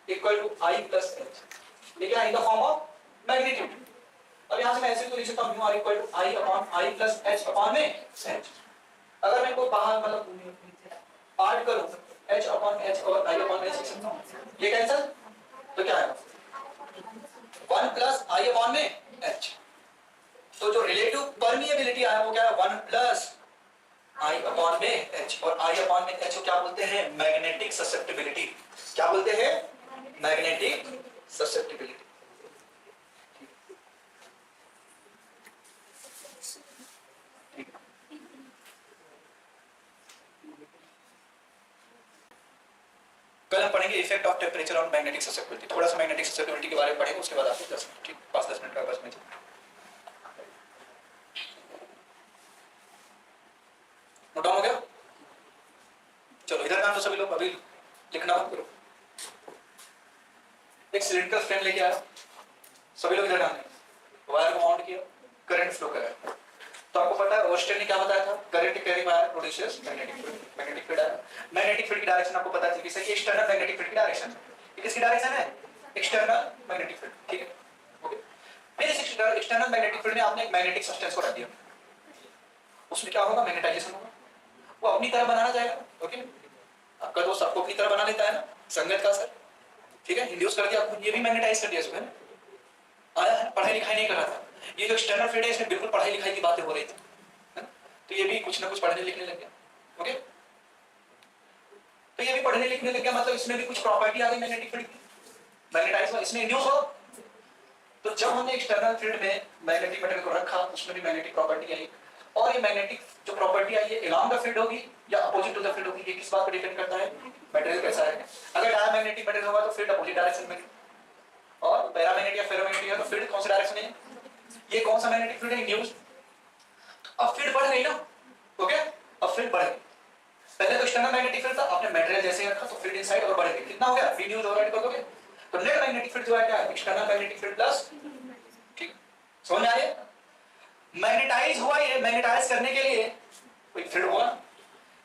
equal to I plus H, ये क्या है, in the form of magnitude. अब यहाँ से मैं ऐसे तो लिख सकता हूँ mu R equal to I upon I plus H upon में H। अगर मैं इनको बाहर मतलब पार्ट करूँ H अपॉन H और I अपॉन H लिख सकता हूँ, ये कैंसिल, तो क्या आएगा 1 प्लस I अपॉन में H, तो जो रिलेटिव परमिएबिलिटी आया वो क्या है, 1 प्लस I अपॉन में H, और I अपॉन में H को क्या बोलते हैं, मैग्नेटिक ससेप्टिबिलिटी, क्या बोलते हैं, मैग्नेटिक ससेप्टिबिलिटी। कल हम पढ़ेंगे effect of temperature on magnetic susceptibility, थोड़ा सा मैग्नेटिक ससेप्टिबिलिटी के बारे में पढ़ेंगे, उसके बाद आपको 10 मिनट, ठीक, 5-10 मिनट का बस में सभी लोग अभी लिखना मत करो। एक सिलिंड्रिकल फ्रेम लेके आया, सभी लोग इधर ध्यान दें, वायर को माउंट किया, करंट फ्लो कराया। तो आपको पता है ओस्टेन ने क्या बताया था, current carry wire produces magnetic field. Magnetic field है, मैग्नेटिक फील्ड की डायरेक्शन आपको पता चली कि एक्सटर्नल मैग्नेटिक फील्ड की डायरेक्शन है। किसकी डायरेक्शन है? एक्सटर्नल मैग्नेटिक फील्ड, ठीक है, ओके। फिर इस एक्सटर्नल मैग्नेटिक फील्ड में आपने एक मैग्नेटिक सब्सटेंस को रख दिया, उसमें क्या होगा, मैग्नेटाइजेशन होगा, वो अपनी तरह बनाना जाएगा, ओके। आपका दोस्त आपको अपनी तरह बना लेता है ना, संगत का असर, ठीक है, इंड्यूस कर दिया आपको, ये भी मैग्नेटाइज कर दिया इसमें, आया है, पढ़ाई लिखाई नहीं कर रहा था। ये जो एक्सटर्नल फील्ड है इसमें बिल्कुल पढ़ाई लिखाई की बातें हो रही थी, तो ये भी कुछ ना कुछ पढ़ने लिखने लग गया, ओके। तो ये भी पढ़ने लिखने लग गया, मतलब इसमें भी कुछ प्रॉपर्टी आ गई मैग्नेटिक फील्ड की, मैग्नेटाइज हुआ, इसमें इंड्यूस हो। तो जब हमने एक्सटर्नल फील्ड में मैग्नेटिक मटेरियल को रखा, उसमें भी मैग्नेटिक प्रॉपर्टी आई, और ये मैग्नेटिक जो प्रॉपर्टी आई है अलोंग द फील्ड होगी या अपोजिट टू द फील्ड होगी, ये किस बात पर डिपेंड करता है, मटेरियल कैसा है। अगर डायमैग्नेटिक मटेरियल होगा तो फील्ड अपोजिट डायरेक्शन में, और पैरामैग्नेटिक या फेरोमैग्नेटिक है तो फील्ड कौन सा डायरेक्शन है, ये कौन सा मैग्नेटिक फील्ड है, इंड्यूस। अब फील्ड बढ़ गई ना, ओके, अब फील्ड बढ़ गई। पहले तो एक्सटर्नल मैग्नेटिक फील्ड था, आपने मटेरियल जैसे रखा तो फील्ड इनसाइड और बढ़ गई, कितना हो गया, v न्यूज ओवर कर दोगे तो नेट मैग्नेटिक फील्ड जो है क्या है, एक्सटर्नल मैग्नेटिक फील्ड प्लस, ठीक, समझ में आ रही है। मैग्नेटाइज हुआ, ये मैग्नेटाइज करने के लिए कोई फील्ड होगा,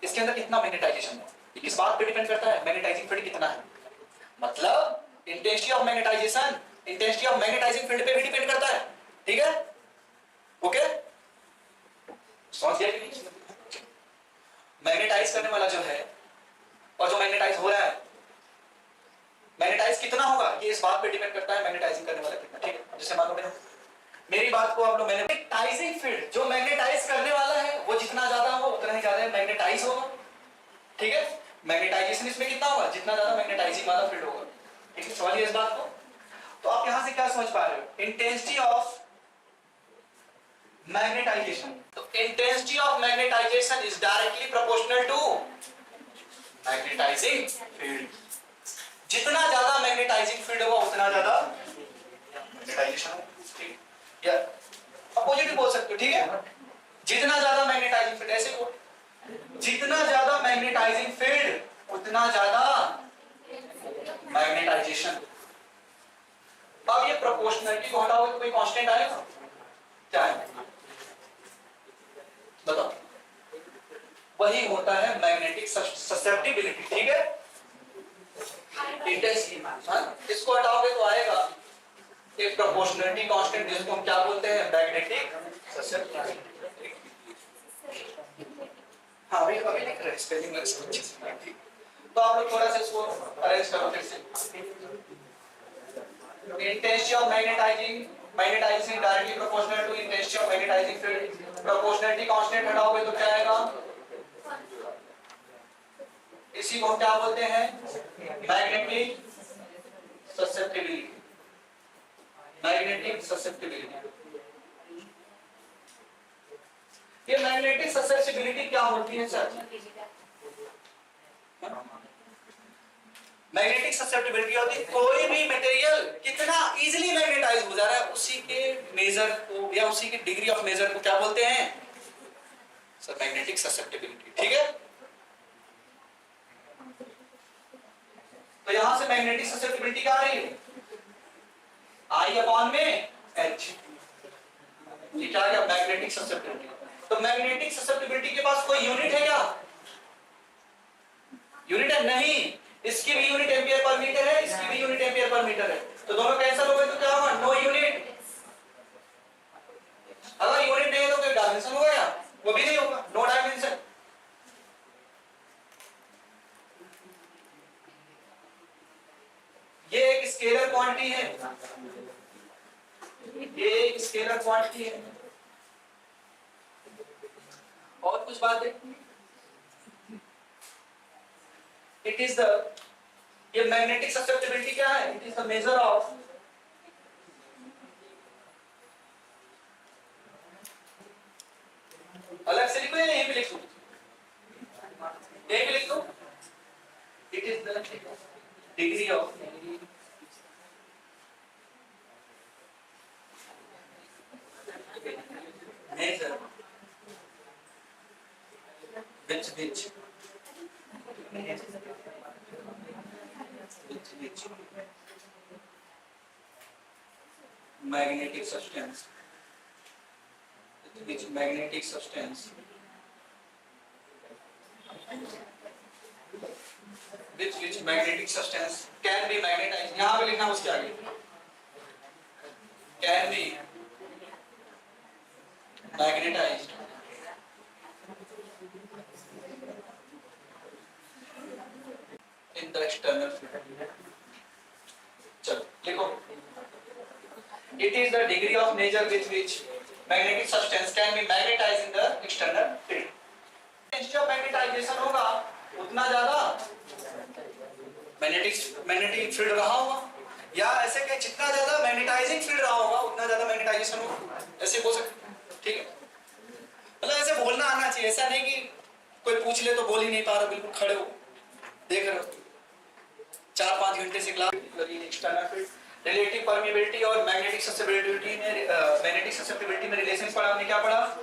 इसके अंदर कितना मैग्नेटाइजेशन है, ये किस बात पे डिपेंड करता है, मैग्नेटाइजिंग फील्ड कितना है, मतलब intensity of magnetization intensity of magnetising field पे भी डिपेंड करता है, ठीक है, ओके। समझ गया कि नहीं, मैग्नेटाइज करने वाला जो है और जो मैग्नेटाइज हो रहा है, मैग्नेटाइज कितना होगा ये इस बात पे डिपेंड करता है मैग्नेटाइजिंग करने वाला कितना, ठीक है। जैसे मान लो मेरी बात को आप लोग, मैग्नेटाइजिंग फील्ड जो मैग्नेटाइज करने वाला है वो जितना ज्यादा होगा उतना ही ज्यादा मैग्नेटाइज होगा, ठीक है। मैग्नेटाइजेशन इसमें कितना होगा, जितना ज्यादा मैग्नेटाइजिंग वाला फील्ड होगा, ठीक है, समझिए इस बात को। तो आप यहां से क्या समझ पा रहे हो, इंटेंसिटी ऑफ मैग्नेटाइजेशन, तो intensity of magnetization is directly proportional to magnetising field. जितना ज्यादा मैग्नेटाइजिंग फील्ड होगा उतना ज्यादा मैग्नेटाइजेशन होगा, ठीक है, या अपोजिट बोल सकते हो, ठीक है। जितना ज्यादा मैग्नेटाइजिंग फील्ड, ऐसे को जितना ज्यादा मैग्नेटाइजिंग फील्ड उतना ज्यादा मैग्नेटाइजेशन। अब ये प्रोपोर्शनलिटी को हटाओगे तो कोई कांस्टेंट आएगा, क्या है, बताओ, वही होता है मैग्नेटिक ससेप्टिबिलिटी, ठीक है, इंटेंसिटी। इसको हटाओगे तो आएगा एक प्रोपोर्शनलिटी कांस्टेंट, जिसको हम क्या बोलते हैं, मैग्नेटिक ससेप्टिबिलिटी। हाँ अभी अभी लिख रहे हैं स्पेलिंग में अच्छे से, ठीक। तो आप लोग थोड़ा सा इसको अरेंज करो फिर से। Intensity of magnetising directly proportional to intensity of magnetising field. Proportionality constant हटाओगे तो क्या आएगा, इसी को हम क्या बोलते हैं, मैग्नेटिक ससेप्टिबिलिटी। मैग्नेटिक ससेप्टिबिलिटी, ये मैग्नेटिक ससेप्टिबिलिटी क्या होती है सर, मैग्नेटिक ससेप्टिबिलिटी होती है कोई भी मटेरियल कितना इजीली मैग्नेटाइज हो जा रहा है उसी के मेजर को या उसी के डिग्री ऑफ मेजर को क्या बोलते हैं सर, मैग्नेटिक ससेप्टिबिलिटी, ठीक है। तो यहां से मैग्नेटिक ससेप्टिबिलिटी क्या आ रही है, आई अपॉन में एच, ये क्या गया मैग्नेटिक ससेप्टिबिलिटी। तो मैग्नेटिक ससेप्टिबिलिटी के पास कोई यूनिट है क्या, यूनिट है नहीं, इसकी भी यूनिट एम्पियर पर मीटर है, इसकी भी यूनिट एम्पियर पर मीटर है, तो दोनों कैंसिल हो गए तो क्या होगा, नो यूनिट। अगर यूनिट नहीं है तो कोई डायमेंशन होगा या वो भी नहीं होगा, नो डायमेंशन। ये एक स्केलर क्वांटिटी है, ये एक स्केलर क्वांटिटी है, और कुछ बात है, इट इज द, ये मैग्नेटिक ससेप्टिबिलिटी क्या है, it is the measure of अलग से लिखो या यहीं पे लिख दो, यहीं पे लिख दो, it is the degree of measure which magnetic substance which magnetic substance which magnetic substance can be magnetized, यहाँ पे लिखना उसके आगे can be magnetized in the external field. चलो लिखो, it is the degree of nature with which magnetic substance can be magnetized in the external field. Intensity of magnetization होगा उतना ज्यादा मैग्नेटिक फील्ड रहा होगा, या ऐसे कि जितना ज्यादा मैग्नेटाइजिंग फील्ड रहा होगा उतना ज्यादा मैग्नेटाइजेशन होगा, ऐसे बोल सकते, ठीक है। मतलब ऐसे बोलना आना चाहिए, ऐसा नहीं कि कोई पूछ ले तो बोल ही नहीं पा रहा, बिल्कुल खड़े हो देख रहे हो 4-5 घंटे से class. External field, relative permeability और मैग्नेटिक ससेप्टिबिलिटी में रिलेशन पढ़ा हमने, क्या पढ़ा?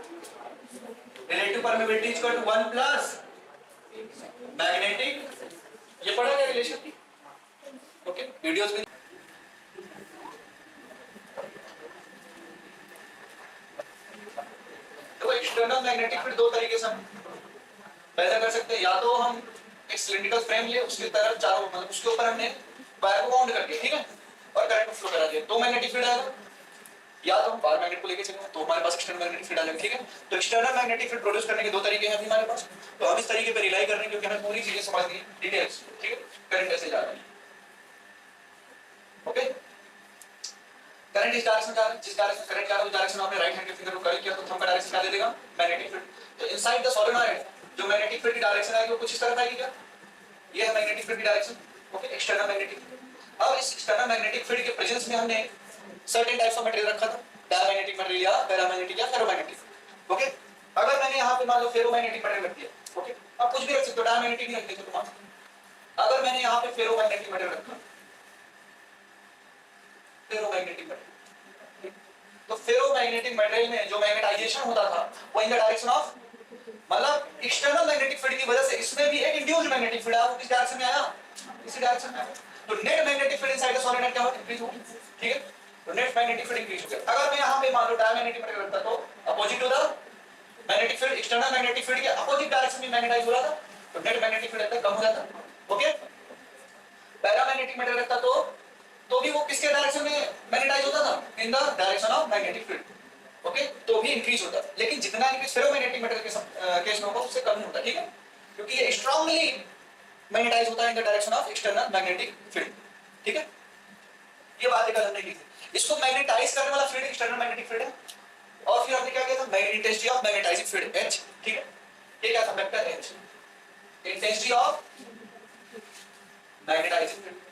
Relative permeability is equal to 1 plus magnetic, ये पढ़ा क्या रिलेशन? ओके, वीडियोस में तो एक्सटर्नल मैग्नेटिक फील्ड दो तरीके से हम पैदा कर सकते हैं, या तो हम एक सिलिंड्रिकल फ्रेम ले, उसके तरफ चारों मतलब उसके ऊपर हमने वायर को बाउंड करके, ठीक है, और करंट फ्लो करा दिया, तो मैग्नेटिक फील्ड आएगा, या तो हम बाहर मैग्नेट को लेके चलेंगे तो हमारे पास एक्सटर्नल मैग्नेटिक फील्ड आ जाएगा, ठीक है। तो एक्सटर्नल मैग्नेटिक फील्ड प्रोड्यूस करने के दो तरीके हैं अभी हमारे पास, तो हम इस तरीके पे रिलाई कर रहे हैं क्योंकि हमें पूरी चीजें समझनी है डिटेल्स, ठीक है। करंट कैसे जा रहा है, ओके, करंट इस डायरेक्शन जा रहा है, जिस डायरेक्शन करंट जा रहा है उस डायरेक्शन में आपने राइट हैंड के फिंगर को कर्ल किया तो थंब का डायरेक्शन क्या दे देगा? Magnetic field. तो इनसाइड द सोलेनॉइड जो मैग्नेटिक फील्ड की डायरेक्शन आएगी वो कुछ इस तरह आएगी, क्या ये है मैग्नेटिक फील्ड की direction, okay, external magnetic field. अब इस एक्सटर्नल मैग्नेटिक फील्ड के प्रेजेंस में हमने सर्टेन टाइप्स ऑफ मटेरियल रखा था, डायमैग्नेटिक मटेरियल या पैरामैग्नेटिक या फेरोमैग्नेटिक, ओके। अगर मैंने यहाँ पे मान लो फेरोमैग्नेटिक मटेरियल रख दिया, ओके, आप कुछ भी रख सकते हो, डायमैग्नेटिक नहीं रखते तो अगर मैंने यहाँ पे फेरोमैग्नेटिक मटेरियल रखा, फेरोमैग्नेटिक मटेरियल, तो फेरोमैग्नेटिक मटेरियल में जो मैग्नेटाइजेशन होता था वो इन द डायरेक्शन ऑफ, मतलब एक्सटर्नल मैग्नेटिक फील्ड की वजह से इसमें भी एक इंड्यूस्ड मैग्नेटिक फील्ड आया, वो किस डायरेक्शन में आया? इसी डायरेक्शन में आया। तो net magnetic field inside the solenoid क्या होगा? इंक्रीज होगी, ठीक है। तो नेट मैग्नेटिक फील्ड इंक्रीज हो गया। अगर मैं यहाँ पे मान लो डायमैग्नेटिक मटेरियल रखता तो opposite to the magnetic field, external magnetic field के अपोजिट डायरेक्शन में मैग्नेटाइज हो रहा था, तो नेट मैग्नेटिक फील्ड कम हो जाता, ओके। पैरामैग्नेटिक मटेरियल रखता तो भी वो किसके डायरेक्शन में मैग्नेटाइज होता था? In the direction of magnetic field, okay, तो भी इंक्रीज होता है। लेकिन जितना इंक्रीज फेरोमैग्नेटिक मटेरियल के केस में होगा उससे कम होता है, ठीक है, क्योंकि ये स्ट्रांगली मैग्नेटाइज होता है in the direction of external magnetic field, ठीक है। ये बात एक हमने की थी, इसको मैग्नेटाइज करने वाला फील्ड एक्सटर्नल मैग्नेटिक फील्ड है, और फिर हमने क्या किया था? Intensity of magnetising field H, ठीक है, ये क्या था? Vector H, intensity of magnetising field.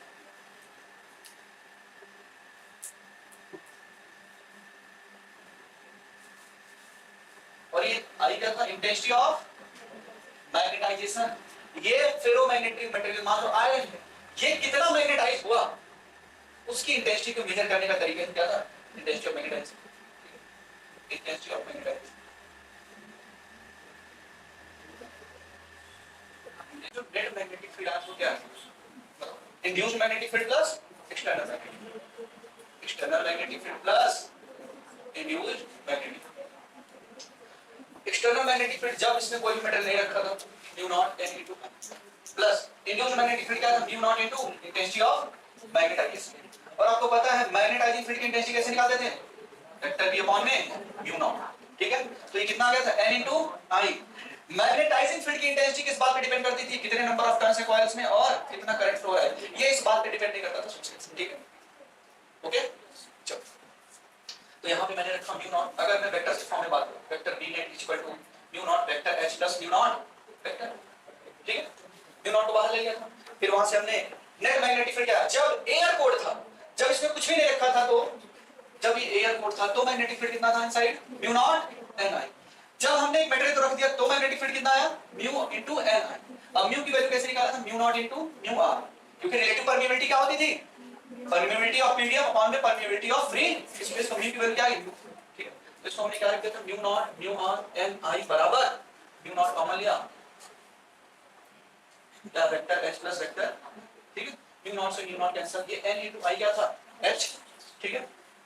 और ये आई क्या था? Intensity of magnetization. ये फेरोमैग्नेटिक मटेरियल मान लो आयरन है, ये कितना मैग्नेटाइज हुआ उसकी इंटेंसिटी को मेजर करने का तरीका क्या था? Intensity of magnetization, intensity of magnetisation. जो नेट मैग्नेटिक फील्ड आपको क्या है? Induced magnetic field plus external magnetic field, external magnetic field plus induced magnetic. External magnetic field जब इसमें कोई भी मटेरियल नहीं रखा था, mu not n into plus induced magnetic field क्या था? Mu naught into intensity of magnetisation. और आपको पता है मैग्नेटाइजिंग फील्ड की इंटेंसिटी कैसे निकालते थे? वेक्टर b अपॉन में म्यू नॉट, ठीक है। तो ये कितना आ गया था? n into i। Magnetizing field की इंटेंसिटी किस बात पे डिपेंड करती थी? कितने नंबर ऑफ टर्न्स है कॉइल्स में और कितना करंट फ्लो है, ये इस बात पे डिपेंड नहीं करता था सबसे, ठीक है, ओके। चलो, तो यहाँ पे मैंने रखा म्यू नॉट। अगर मैं वेक्टर के फॉर्म में बात करूं, vector b net equal to mu naught vector h plus mu naught vector, ठीक है। म्यू नॉट को बाहर ले लिया था, फिर वहां से हमने नेट मैग्नेटिक फील्ड क्या? जब एयर कोड था, जब इसमें कुछ भी नहीं रखा था, तो जब ये एयर कोड था तो मैग्नेटिक फील्ड कितना था इनसाइड? Mu naught ni। जब हमने एक मटेरियल को रख दिया तो मैग्नेटिक फील्ड कितना आया? Mu into ni। अब म्यू की वैल्यू कैसे निकाला था? Mu naught into mu r, क्योंकि रिलेटिव परमिएबिलिटी क्या होती थी? परमिएबिलिटी ऑफ मीडियम अपॉन में permeability of free space. Mu की वैल्यू क्या है? ठीक है, तो इसको हमने क्या रख दिया था? Mu naught mu r n i बराबर म्यू नॉट कॉमन लिया या वेक्टर h प्लस वेक्टर, ठीक है, म्यू नॉट से म्यू नॉट कैंसिल, ये n इनटू i क्या था h, ठीक है,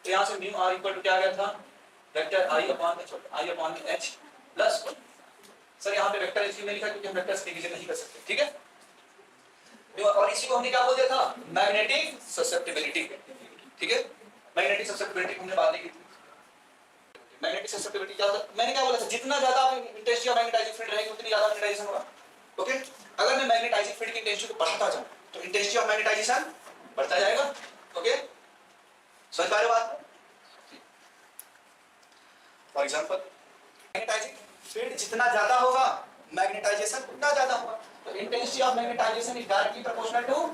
तो यहां से म्यू r इक्वल टू क्या आ गया था vector i upon h plus, sir यहां पे वेक्टर इसलिए नहीं लिखा क्योंकि हम वेक्टर डिवीजन नहीं कर सकते, ठीक है, और इसी को हमने क्या बोल दिया था मैग्नेटिक ससेप्टिबिलिटी, ठीक है, मैग्नेटिक ससेप्टिबिलिटी हमने बात नहीं की थी। मैग्नेटिक ससेप्टिबिलिटी क्या होता है, मैंने क्या बोला था जितना ज्यादा इंटेंसिटी ऑफ मैग्नेटाइजिंग फील्ड रहेगी उतनी ज्यादा मैग्नेटाइजेशन होगा, ओके, अगर मैं मैग्नेटाइजिंग फील्ड की इंटेंसिटी को बढ़ाता जाऊं तो इंटेंसिटी ऑफ मैग्नेटाइजेशन बढ़ता जाएगा, ओके, समझ पा रहे हो बात। फॉर एग्जांपल मैग्नेटाइजिंग फील्ड जितना ज्यादा होगा मैग्नेटाइजेशन उतना ज्यादा होगा, तो intensity of magnetization is directly proportional to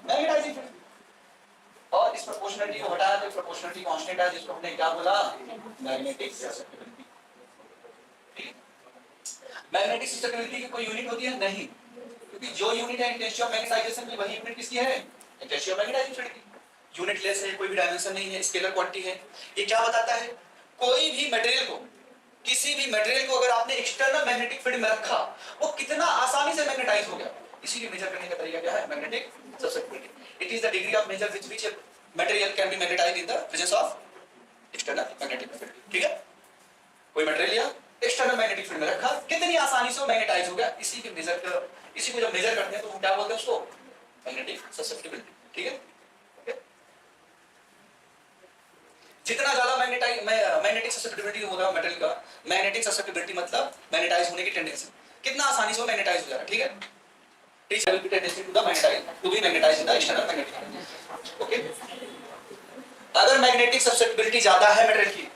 magnetising field, और इस प्रोपोर्शनलिटी को हटाया तो प्रोपोर्शनलिटी कांस्टेंट है जिसको हमने क्या बोला मैग्नेटिक ससेप्टिबिलिटी। मैग्नेटिक ससेप्टिबिलिटी की कोई यूनिट होती है नहीं, क्योंकि जो यूनिट है इंटेंसिटी ऑफ मैग्नेटाइजेशन की वही यूनिट किसकी है इंटेंसिटी ऑफ मैग्नेटाइजिंग फील्ड की, यूनिट लेस है, कोई भी डायमेंशन नहीं है, स्केलर क्वांटिटी है। ये क्या बताता है कोई भी मटेरियल को, किसी भी मटेरियल को अगर आपने एक्सटर्नल मैग्नेटिक फील्ड में रखा वो कितना आसानी से मैग्नेटाइज हो गया, इसीलिए मेजर करने का तरीका क्या है magnetic susceptibility. It is the degree of measure which material can be magnetized in the presence of external magnetic field, ठीक है, कोई मटेरियल लिया एक्सटर्नल मैग्नेटिक फील्ड में रखा कितनी आसानी से वो मैग्नेटाइज हो गया, इसी को जब मेजर करते हैं तो हम क्या बोलते हैं उसको मैग्नेटिक ससेप्टिबिलिटी, ठीक है, जितना ज्यादा मैग्नेटिक ससेप्टिबिलिटी होगा मटेरियल का, मैग्नेटिक ससेप्टिबिलिटी मतलब मैग्नेटाइज होने की टेंडेंसी, कितना आसानी से वो मैग्नेटाइज हो जा रहा है, ठीक है, teach will be tendency to the magnetize to be magnetize in the external magnetic field, okay. अगर मैग्नेटिक ससेप्टिबिलिटी ज्यादा है मटेरियल की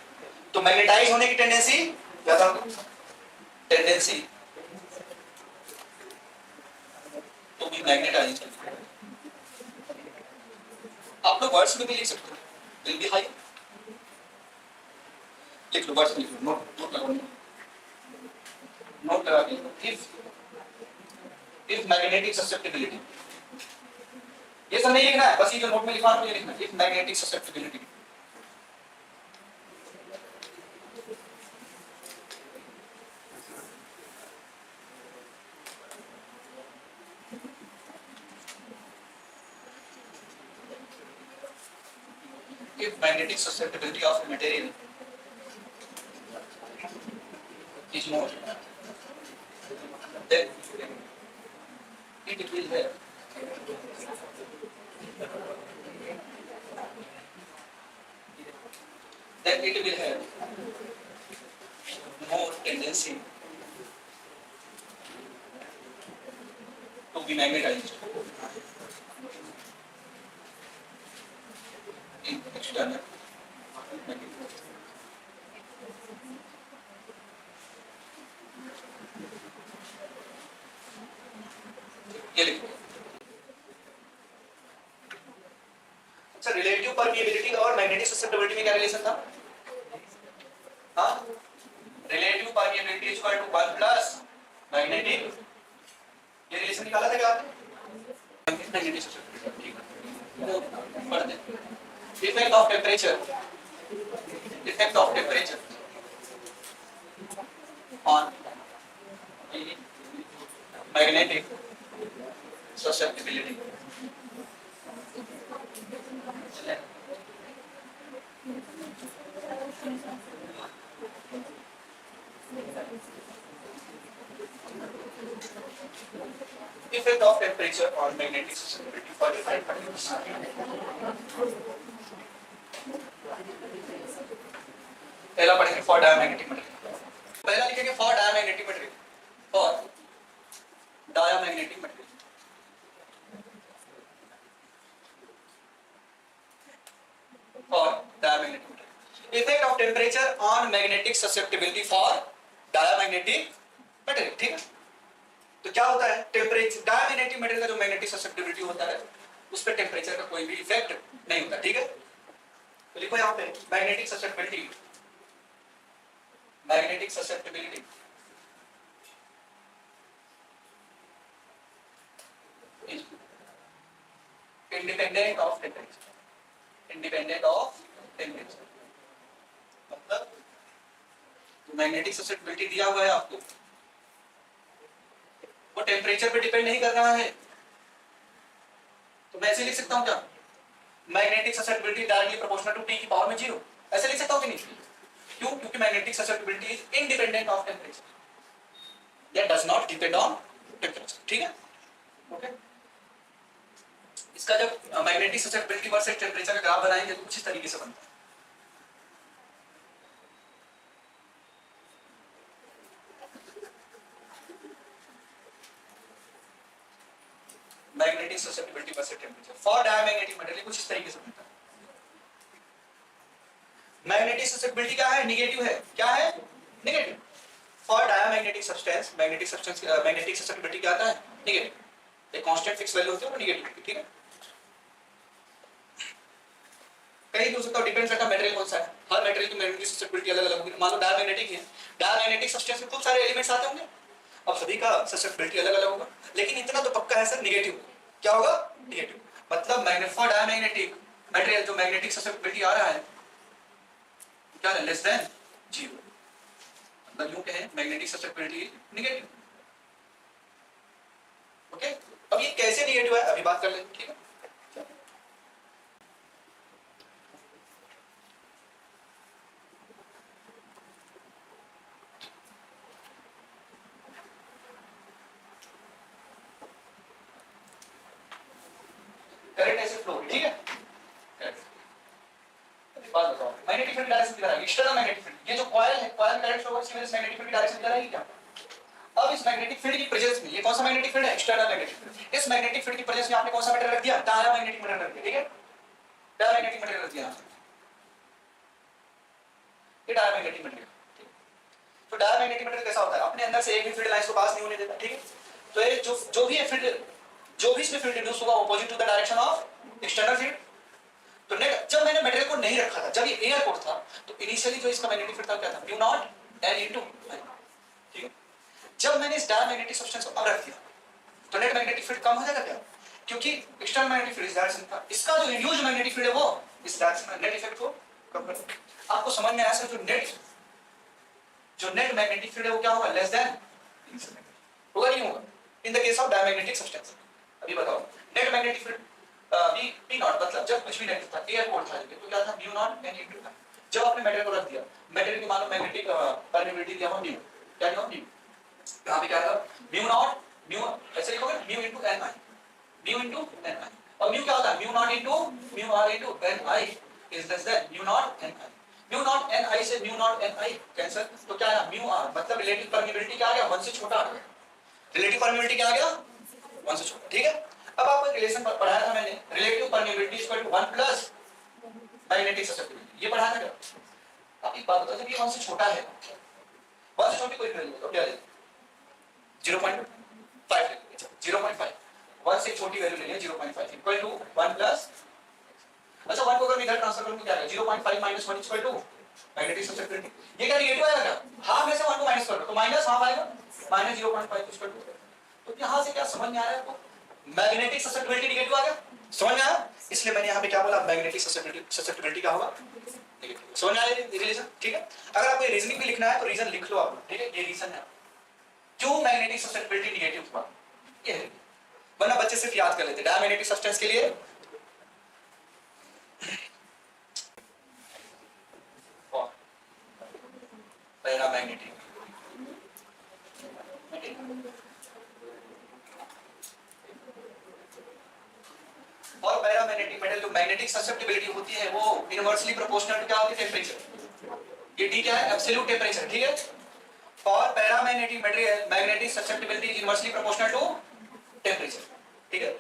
तो मैग्नेटाइज होने की टेंडेंसी ज्यादा होगी, टेंडेंसी टू बी मैग्नेटाइज, आप लोग वर्ड्स में भी लिख सकते हो, विल बी हाई, लिख लो वर्ड्स, लिख लो, नोट लगा के, इफ मैग्नेटिक ससेप्टिबिलिटी, ये सब नहीं लिखना है, बस ये जो नोट में लिखा है ये लिखना है, if magnetic susceptibility, if magnetic susceptibility of a material is more, then it will have more tendency to be magnetized in external magnetic field. ये लिखो, अच्छा, रिलेटिव परमिएबिलिटी और मैग्नेटिक ससेप्टिबिलिटी में क्या रिलेशन था, हाँ, relative permeability is equal to 1 plus magnetic, ये relation निकाला था क्या आपने, मैग्नेटिक ससेप्टिबिलिटी, ठीक है, पढ़ते हैं, effect of temperature on magnetic susceptibility, effect of temperature on magnetic susceptibility for different materials. पहला पढ़ेंगे फॉर डायमैग्नेटिक मटेरियल, पहला लिखेंगे for diamagnetic material, for diamagnetic material, for diamagnetic material, effect of temperature on magnetic susceptibility for diamagnetic material, ठीक है, तो क्या होता है टेम्परेचर, डायमैग्नेटिक मटेरियल का जो मैग्नेटिक ससेप्टिबिलिटी होता है उस पर टेम्परेचर का कोई भी इफेक्ट नहीं होता, ठीक है, तो लिखो यहाँ पे magnetic susceptibility, magnetic susceptibility is independent of temperature, independent of temperature, मतलब मैग्नेटिक ससेप्टिबिलिटी दिया हुआ है आपको, वो टेम्परेचर पे डिपेंड नहीं कर रहा है। तो मैं ऐसे लिख सकता हूं क्या, magnetic susceptibility directly proportional to T की पावर में 0, ऐसे लिख सकता हूं कि नहीं? क्यों? क्योंकि magnetic susceptibility is independent of temperature, that does not depend on temperature. ठीक है, ओके। इसका जब मैग्नेटिक ससेप्टिबिलिटी वर्सेस टेम्परेचर का ग्राफ बनाएंगे तो कुछ इस तरीके से बनता है। Magnetic susceptibility versus temperature for diamagnetic material कुछ इस तरीके से बनता है। मैग्नेटिक ससेप्टिबिलिटी क्या है? नेगेटिव है। क्या है? Negative. For diamagnetic substance, magnetic susceptibility क्या आता है? नेगेटिव। एक कांस्टेंट फिक्स वैल्यू होती है वो नेगेटिव होती है। ठीक है, कहीं हो सकता है, डिपेंड करता है मटेरियल कौन सा है। हर मटेरियल की मैग्नेटिक ससेप्टिबिलिटी अलग अलग होगी। मान लो डायमैग्नेटिक है, डायमैग्नेटिक सब्सटेंस में खूब सारे एलिमेंट्स आते होंगे, अब सभी का ससेप्टिबिलिटी अलग अलग होगा, लेकिन इतना तो पक्का है सर, नेगेटिव। क्या होगा? नेगेटिव। मतलब फॉर डायमैग्नेटिक मटेरियल जो मैग्नेटिक ससेप्टिबिलिटी आ रहा है क्या है? Less then 0। मतलब यूं कहें मैग्नेटिक ससेप्टिबिलिटी नेगेटिव। ओके, अब ये कैसे नेगेटिव है अभी बात कर लेंगे। ठीक है, करंट ऐसे फ्लो। ठीक है, बात बताओ, मैग्नेटिक फील्ड डायरेक्शन किधर आएगी? External magnetic field. ये जो कॉइल है, कॉइल में करंट फ्लो होगा, इसी वजह से मैग्नेटिक फील्ड की डायरेक्शन किधर आएगी क्या? अब इस मैग्नेटिक फील्ड की प्रेजेंस में, ये कौन सा मैग्नेटिक फील्ड है? External magnetic field. इस मैग्नेटिक फील्ड की प्रेजेंस में आपने कौन सा मटेरियल रख दिया? डायमैग्नेटिक मटेरियल रख दिया। ठीक है, डायमैग्नेटिक मटेरियल रख दिया, ये डायमैग्नेटिक मटेरियल। तो डायमैग्नेटिक मटेरियल कैसा होता है? अपने अंदर से एक भी फील्ड लाइंस को पास नहीं होने देता। ठीक है, तो ये जो भी है फील्ड, जो भी इसमें फील्ड इंड्यूस होगा opposite to the direction of external field. तो नेट, जब मैंने मटेरियल को नहीं रखा था, जब ये एयर कोर था, तो इनिशियली जो इसका मैग्नेटिक फील्ड था क्या था? Mu naught N into. ठीक है, जब मैंने इस डायमैग्नेटिक सब्सटेंस को अब रख दिया तो नेट मैग्नेटिक फील्ड कम हो जाएगा क्या? क्योंकि एक्सटर्नल मैग्नेटिक फील्ड इस डायरेक्शन था, इसका जो इंड्यूस्ड मैग्नेटिक फील्ड है वो इस डायरेक्शन में, नेट इफेक्ट को कम कर देगा। आपको समझ में आया सर? जो नेट मैग्नेटिक फील्ड है वो क्या होगा? लेस देन होगा, नहीं होगा in the case of diamagnetic substance. अभी बताओ, net magnetic field P not, मतलब जब कुछ भी नहीं था, एयर कोर था, तो क्या था? म्यू नॉट एन इनटू था। जब आपने मटेरियल को रख दिया, मटेरियल की मान लो मैग्नेटिक परमिटिविटी दिया हो म्यू, क्या दिया हो? म्यू। यहां पे क्या था? म्यू नॉट, म्यू ऐसे लिखोगे mu into N I, mu into N I. और म्यू क्या होता है? Mu not into mu are into N I is less than mu not an I. Mu not an आई से mu not an I cancel, तो क्या है? Mu R, मतलब relative permittivity क्या आ गया? 1 से छोटा आ गया। रिलेटिव परमिटिविटी क्या आ गया? 1 से छोटा। ठीक है, अब आपको एक रिलेशन पढ़ाया था मैंने, relative permittivity equal to 1 plus magnetic susceptibility, ये पढ़ाया था क्या? अब एक बात बताओ, जब ये 1 से छोटा है, 1 से छोटी कोई वैल्यू तो क्या ले? 0.5 ले लीजिए, 0.5, 1 से छोटी वैल्यू ले लिया 0.5 इक्वल टू 1 प्लस। अच्छा, 1 को अगर इधर ट्रांसफर करूं तो क्या आएगा? 0.5 minus 1 equal to magnetic susceptibility. ये क्या नेगेटिव आएगा क्या? हाफ में से 1 को माइनस कर दो तो माइनस हाफ आएगा, माइनस 0.5 इक्वल टू। तो यहां से क्या समझ में आ रहा है आपको? मैग्नेटिक ससेप्टिबिलिटी नेगेटिव आ गया, समझ में आया? इसलिए मैंने यहां पे क्या बोला? मैग्नेटिक ससेप्टिबिलिटी क्या होगा? नेगेटिव। समझ में आ रहा है रिलेशन? ठीक है, अगर आपको रीजनिंग भी लिखना है तो रीजन लिख लो आप। ठीक है, ये रीजन है क्यों मैग्नेटिक ससेप्टिबिलिटी नेगेटिव हुआ, ये है। वरना बच्चे सिर्फ याद कर लेते डायमैग्नेटिक सब्सटेंस के लिए पैरामैग्नेटिक, और पैरामैग्नेटिक मेटल जो मैग्नेटिक ससेप्टिबिलिटी होती है वो इनवर्सली प्रोपोर्शनल टू क्या होती है? टेंपरेचर। ये डी क्या है? Absolute temperature. ठीक है, for paramagnetic material magnetic susceptibility is inversely proportional to temperature. ठीक है,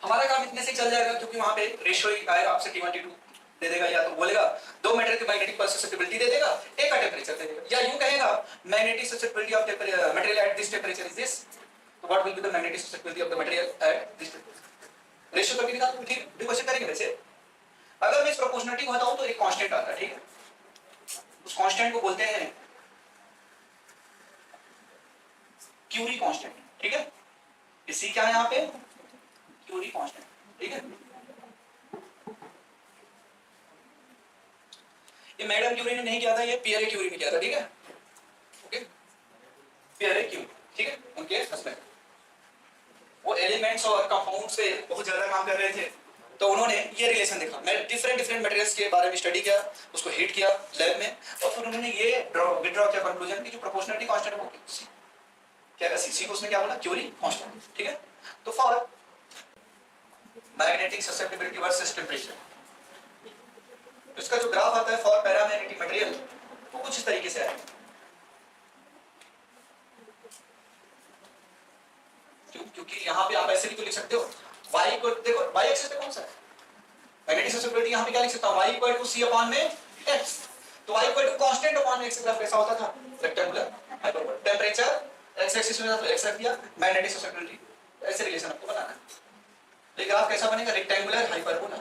हमारा काम इतने से चल जाएगा क्योंकि वहां पे रेशियो आएगा आपसे T1 T2 दे देगा, या तो बोलेगा दो मटेरियल की मैग्नेटिक ससेप्टिबिलिटी दे देगा, एक का टेंपरेचर दे देगा, या यूं कहेगा magnetic susceptibility of material at this temperature is this, तो what will be the magnetic susceptibility of the material at this temperature. Ratio करके निकाल दो। ठीक, भी क्वेश्चन करेंगे वैसे। अगर मैं इस प्रोपोर्शनलिटी को बताऊं तो एक कांस्टेंट आता है। ठीक है, उस कांस्टेंट को बोलते हैं क्यूरी कांस्टेंट। ठीक है, इसी क्या है यहाँ पे? Curie constant. ठीक है, ये मैडम क्यूरी ने नहीं किया था, ये पियरे क्यूरी ने किया था। ठीक है, ओके, पियरे क्यूरी। ठीक है, उनके हस्बैंड। वो एलिमेंट्स और कंपाउंड्स पे बहुत ज्यादा काम कर रहे थे, तो उन्होंने ये रिलेशन देखा। मैं डिफरेंट मटेरियल्स के बारे में स्टडी किया, उसको हीट किया लैब में, और फिर उन्होंने ये विड्रॉ किया कंक्लूजन की जो प्रोपोर्शनलिटी कांस्टेंट वो क्या सी को उसने क्या बोला, क्यूरी कांस्टेंट। ठीक है, तो for magnetic susceptibility versus temperature, इसका जो ग्राफ आता है फॉर पैरामैग्नेटिक मटेरियल वो कुछ इस तरीके से आएगा। क्योंकि यहाँ पे आप ऐसे भी तो लिख सकते हो, y को देखो y एक्सिस पे कौन सा है मैग्नेटिक ससेप्टिबिलिटी, यहाँ पे क्या लिख सकता हूँ, y equal to c upon में x, तो y equal to constant upon में x ग्राफ कैसा होता था, rectangular hyperbola. Temperature x axis में था तो x रख दिया, मैग्नेटिक ससेप्टिबिलिटी, ऐसे रिलेशन आपको बनाना है। तो ग्राफ कैसा बनेगा, rectangular hyperbola.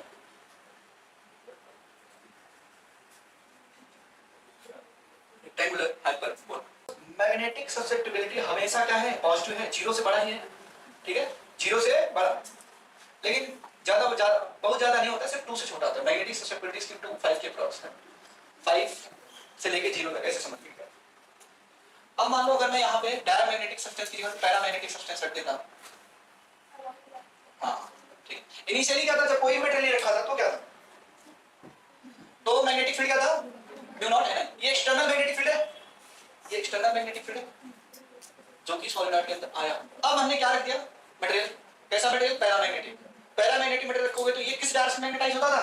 Rectangular hyperbola. Magnetic susceptibility हमेशा क्या है, पॉजिटिव है, 0 से बड़ा ही है। ठीक है, 0 से बड़ा, लेकिन बहुत ज्यादा नहीं होता, सिर्फ 2 से छोटा होता है। मैग्नेटिक ससेप्टिबिलिटी इसकी 2 5 के अप्रॉक्स है, 5 से लेके 0 तक, ऐसे समझ लीजिए। अब मान लो अगर मैं यहाँ पे डायमैग्नेटिक सब्सटेंस की जगह पैरामैग्नेटिक सब्सटेंस रख देता, हाँ ठीक। इनिशियली क्या था, जब कोई मेटेरियल रखा था तो क्या था, तो मैग्नेटिक फील्ड क्या था, म्यू नॉट एन आई। ये एक्सटर्नल मैग्नेटिक फील्ड है, ये एक्सटर्नल मैग्नेटिक फील्ड है जो कि सॉलिनॉइड के अंदर आया। अब हमने क्या रख दिया, मटेरियल, कैसा मटेरियल, पैरामैग्नेटिक। पैरामैग्नेटिक मटेरियल रखोगे तो ये किस डायरेक्शन में मैग्नेटाइज होता था,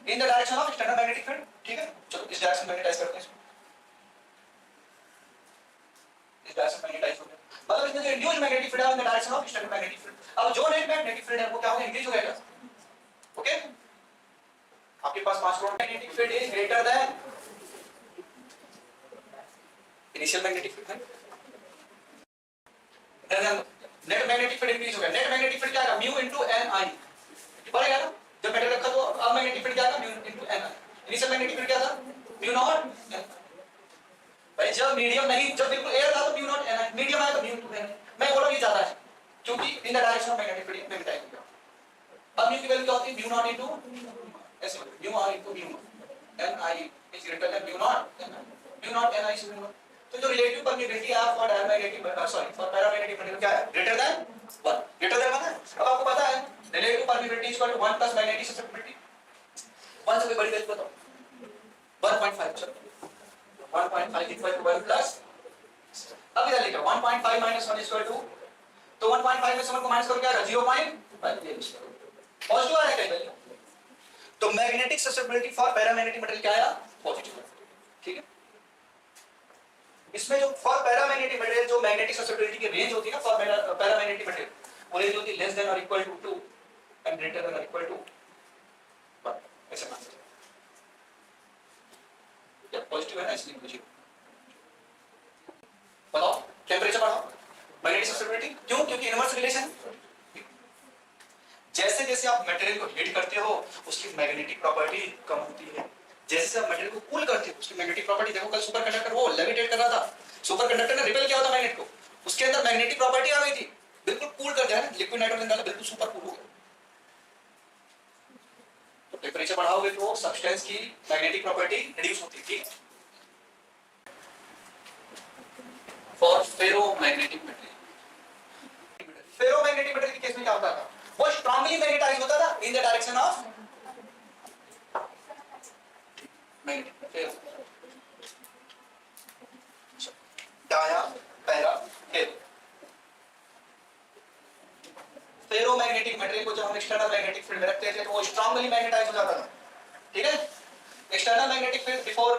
in the direction of external magnetic field. ठीक है, चलो इस डायरेक्शन में मैग्नेटाइज करते हैं इसको, इस डायरेक्शन में मैग्नेटाइज हो गया, मतलब इसमें जो इंड्यूस्ड मैग्नेटिक फील्ड है in the direction of external magnetic field. अब जो नेट मैग्नेटिक फील्ड है वो क्या होगा, इंक्रीज हो जाएगा। ओके, आपके पास 5 crore magnetic field is greater then initial magnetic field है, नेट मैग्नेटिक फील्ड इंक्रीज हो गया। नेट मैग्नेटिक फील्ड क्या है, म्यू इनटू एन आई बढ़ेगा ना, जब मेटल रखा तो अब मैग्नेटिक फील्ड क्या था, म्यू इनटू एन आई। इनिशियल मैग्नेटिक फील्ड क्या था, म्यू नॉट एन। भाई जब मीडियम नहीं, जब बिल्कुल एयर था तो mu not an I, medium आया तो म्यू इनटू एन। मैं बोल रहा हूं ये ज्यादा है क्योंकि in the direction of magnetic field magnetise हो गया। अब म्यू की वैल्यू क्या होती है, म्यू नॉट इनटू ऐसे mu are into mu N I is greater than mu not an I, mu not an आई से म्यू नॉट। तो जो रिलेटिव परमिटिविटी है for diamagnetic sorry for paramagnetic material क्या है, ग्रेटर देन 1, ग्रेटर देन 1 है। अब आपको पता है relative permittivity is equal to 1 plus magnetic susceptibility. 1 से कोई बड़ी वैल्यू बताओ, 1.5, चलो 1.5 इक्वल टू 1 प्लस, अब इधर लिखो 1.5 माइनस 1 इक्वल टू, तो 1.5 में से 1 को माइनस करो क्या आएगा, 0.5, ये पॉजिटिव आ रहा है कहीं वैल्यू, तो magnetic susceptibility for paramagnetic material क्या आया, पॉजिटिव है। ठीक है, इसमें जो फॉर पैरामैग्नेटिक मटेरियल जो मैग्नेटिक ससेप्टिबिलिटी की रेंज होती है ना, फॉर पैरामैग्नेटिक मटेरियल वो रेंज होती है लेस देन और equal to 2 and greater than और इक्वल टू 1, ऐसे मान लीजिए। ये पॉजिटिव है ना, इसलिए कुछ बताओ, टेंपरेचर बढ़ाओ, मैग्नेटिक ससेप्टिबिलिटी क्यों, क्योंकि इनवर्स रिलेशन। जैसे जैसे आप मटेरियल को हीट करते हो उसकी मैग्नेटिक प्रॉपर्टी कम होती है, जैसे आप मटेरियल को कूल करते हो उसकी मैग्नेटिक प्रॉपर्टी, देखो कल सुपर कंडक्टर वो लेविटेट कर रहा था, सुपर कंडक्टर ने रिपेल किया होता मैग्नेट को, उसके अंदर मैग्नेटिक प्रॉपर्टी आ गई थी, बिल्कुल कूल कर दिया है, लिक्विड नाइट्रोजन डाला बिल्कुल सुपर कूल हो गया। तो टेंपरेचर बढ़ाओगे तो सब्सटेंस की मैग्नेटिक प्रॉपर्टी रिड्यूस होती है। ठीक है, for ferromagnetic material, ferromagnetic material के केस में क्या होता था, वो स्ट्रांगली मैग्नेटाइज होता था in the direction of dia para ferro. Ferromagnetic material को जब हम एक्सटर्नल मैग्नेटिक फील्ड में रखते थे तो वो स्ट्रांगली मैग्नेटाइज हो जाता था। ठीक है, external magnetic field before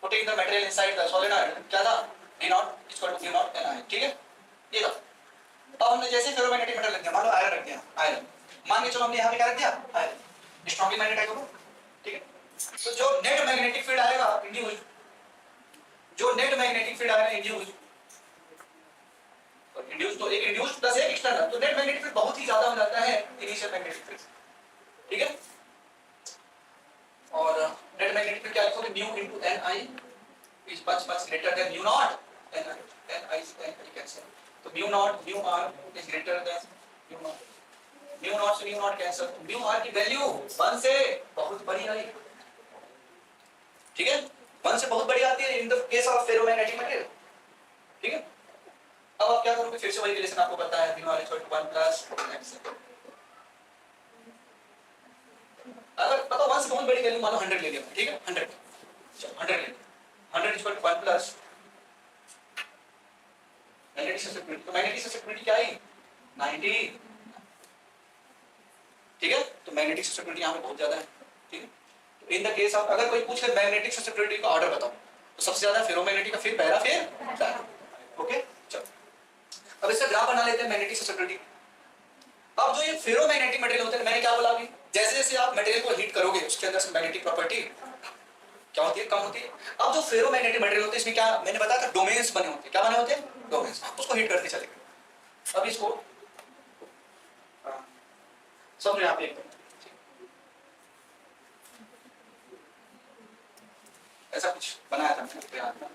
putting the material inside the solenoid क्या था, d naught equal to q naught ni। ठीक है, ये था। अब हमने जैसे फेरोमैग्नेटिक मटेरियल रख दिया, मान लो आयरन रख दिया, आयरन मान के चलो हमने यहाँ पे क्या रख दिया, आयरन, स्ट्रांगली मैग्नेटाइज होगा। ठीक है, तो जो नेट मैग्नेटिक फील्ड आएगा इंड्यूस्ड, जो नेट मैग्नेटिक फील्ड आएगा इंड्यूस्ड, और इंड्यूस्ड तो एक इंड्यूस्ड प्लस एक एक्सटर्नल, तो नेट मैग्नेटिक फील्ड बहुत ही ज्यादा हो जाता है इनिशियल मैग्नेटिक फील्ड। ठीक है, और नेट मैग्नेटिक फील्ड क्या लिखोगे, mu into N I is much greater than mu not an I cancel, तो mu not mu r is greater than mu not, mu naught से म्यू नॉट कैंसिल, तो mu are की value 1 से बहुत बड़ी आई। ठीक है, 1 से बहुत बड़ी आती है in the case of ferromagnetic material. ठीक है, अब आप क्या करोगे, फिर से वही रिलेशन आपको पता है, v1 = 1 प्लस x। अगर पता 1 से कौन बड़ी वैल्यू, मान लो 100 ले लिया, ठीक है 100, चलो 100 ले लिया, 100 = 1 प्लस मैग्नेटिक ससेप्टिबिलिटी। तो मैग्नेटिक ससेप्टिबिलिटी क्या है 90, ठीक है। तो मैग्नेटिक ससेप्टिबिलिटी यहाँ पे बहुत ज्यादा है, ठीक है। तो इन द केस ऑफ अगर कोई पूछ ले मैग्नेटिक ससेप्टिबिलिटी का ऑर्डर बताओ, तो सबसे ज्यादा फेरोमैग्नेटिक का, फिर पैरा, फिर डायनामो। ओके चलो अब इसका ग्राफ बना लेते हैं मैग्नेटिक ससेप्टिबिलिटी। अब जो ये फेरोमैग्नेटिक मटेरियल होते हैं, मैंने क्या बोला अभी, जैसे जैसे आप मटेरियल को हीट करोगे उसके अंदर से मैग्नेटिक प्रॉपर्टी क्या होती है, कम होती है। अब जो फेरोमैग्नेटिक मटेरियल होते हैं इसमें क्या मैंने बताया था, डोमेन्स बने होते हैं। क्या बने होते हैं, डोमेन्स। उसको हीट करते चलेंगे। अब इसको समझो यहाँ पे एकदम ऐसा कुछ बनाया था मैंने याद में।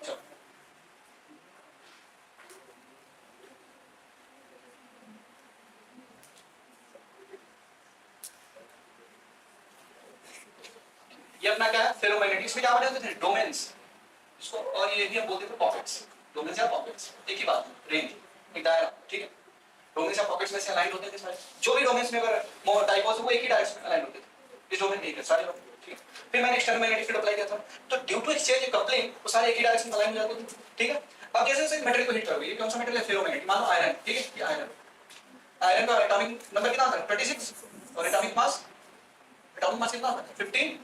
चलो ये अपना क्या है, फेरोमैग्नेटिक्स में क्या बने होते थे, डोमेन्स। इसको और ये भी हम बोलते थे पॉकेट्स, डोमेन्स या पॉकेट्स एक ही बात, रेंज एक दायरा, ठीक है। डोमेन्स या पॉकेट्स में से अलाइन होते थे सारे, जो भी डोमेन्स में अगर मोर डाइपोज वो एक ही डायरेक्शन में अलाइन होते थे। इस डोमेन में एक है सारे लोग, ठीक है। फिर मैंने एक्सटर्नल मैग्नेटिक फील्ड अप्लाई किया था, तो ड्यू टू एक्सचेंज कपलिंग वो सारे एक ही डायरेक्शन में अलाइन हो जाते थे, ठीक है। अब जैसे जैसे मटेरियल को हीट करोगे, ये कौन सा मटेरियल है, फेरोमैग्नेटिक, मान लो आयरन, ठीक है। ये आयरन, आयरन का एटॉमिक नंबर कितना होता है 26 और एटॉमिक मास कितना होता है 15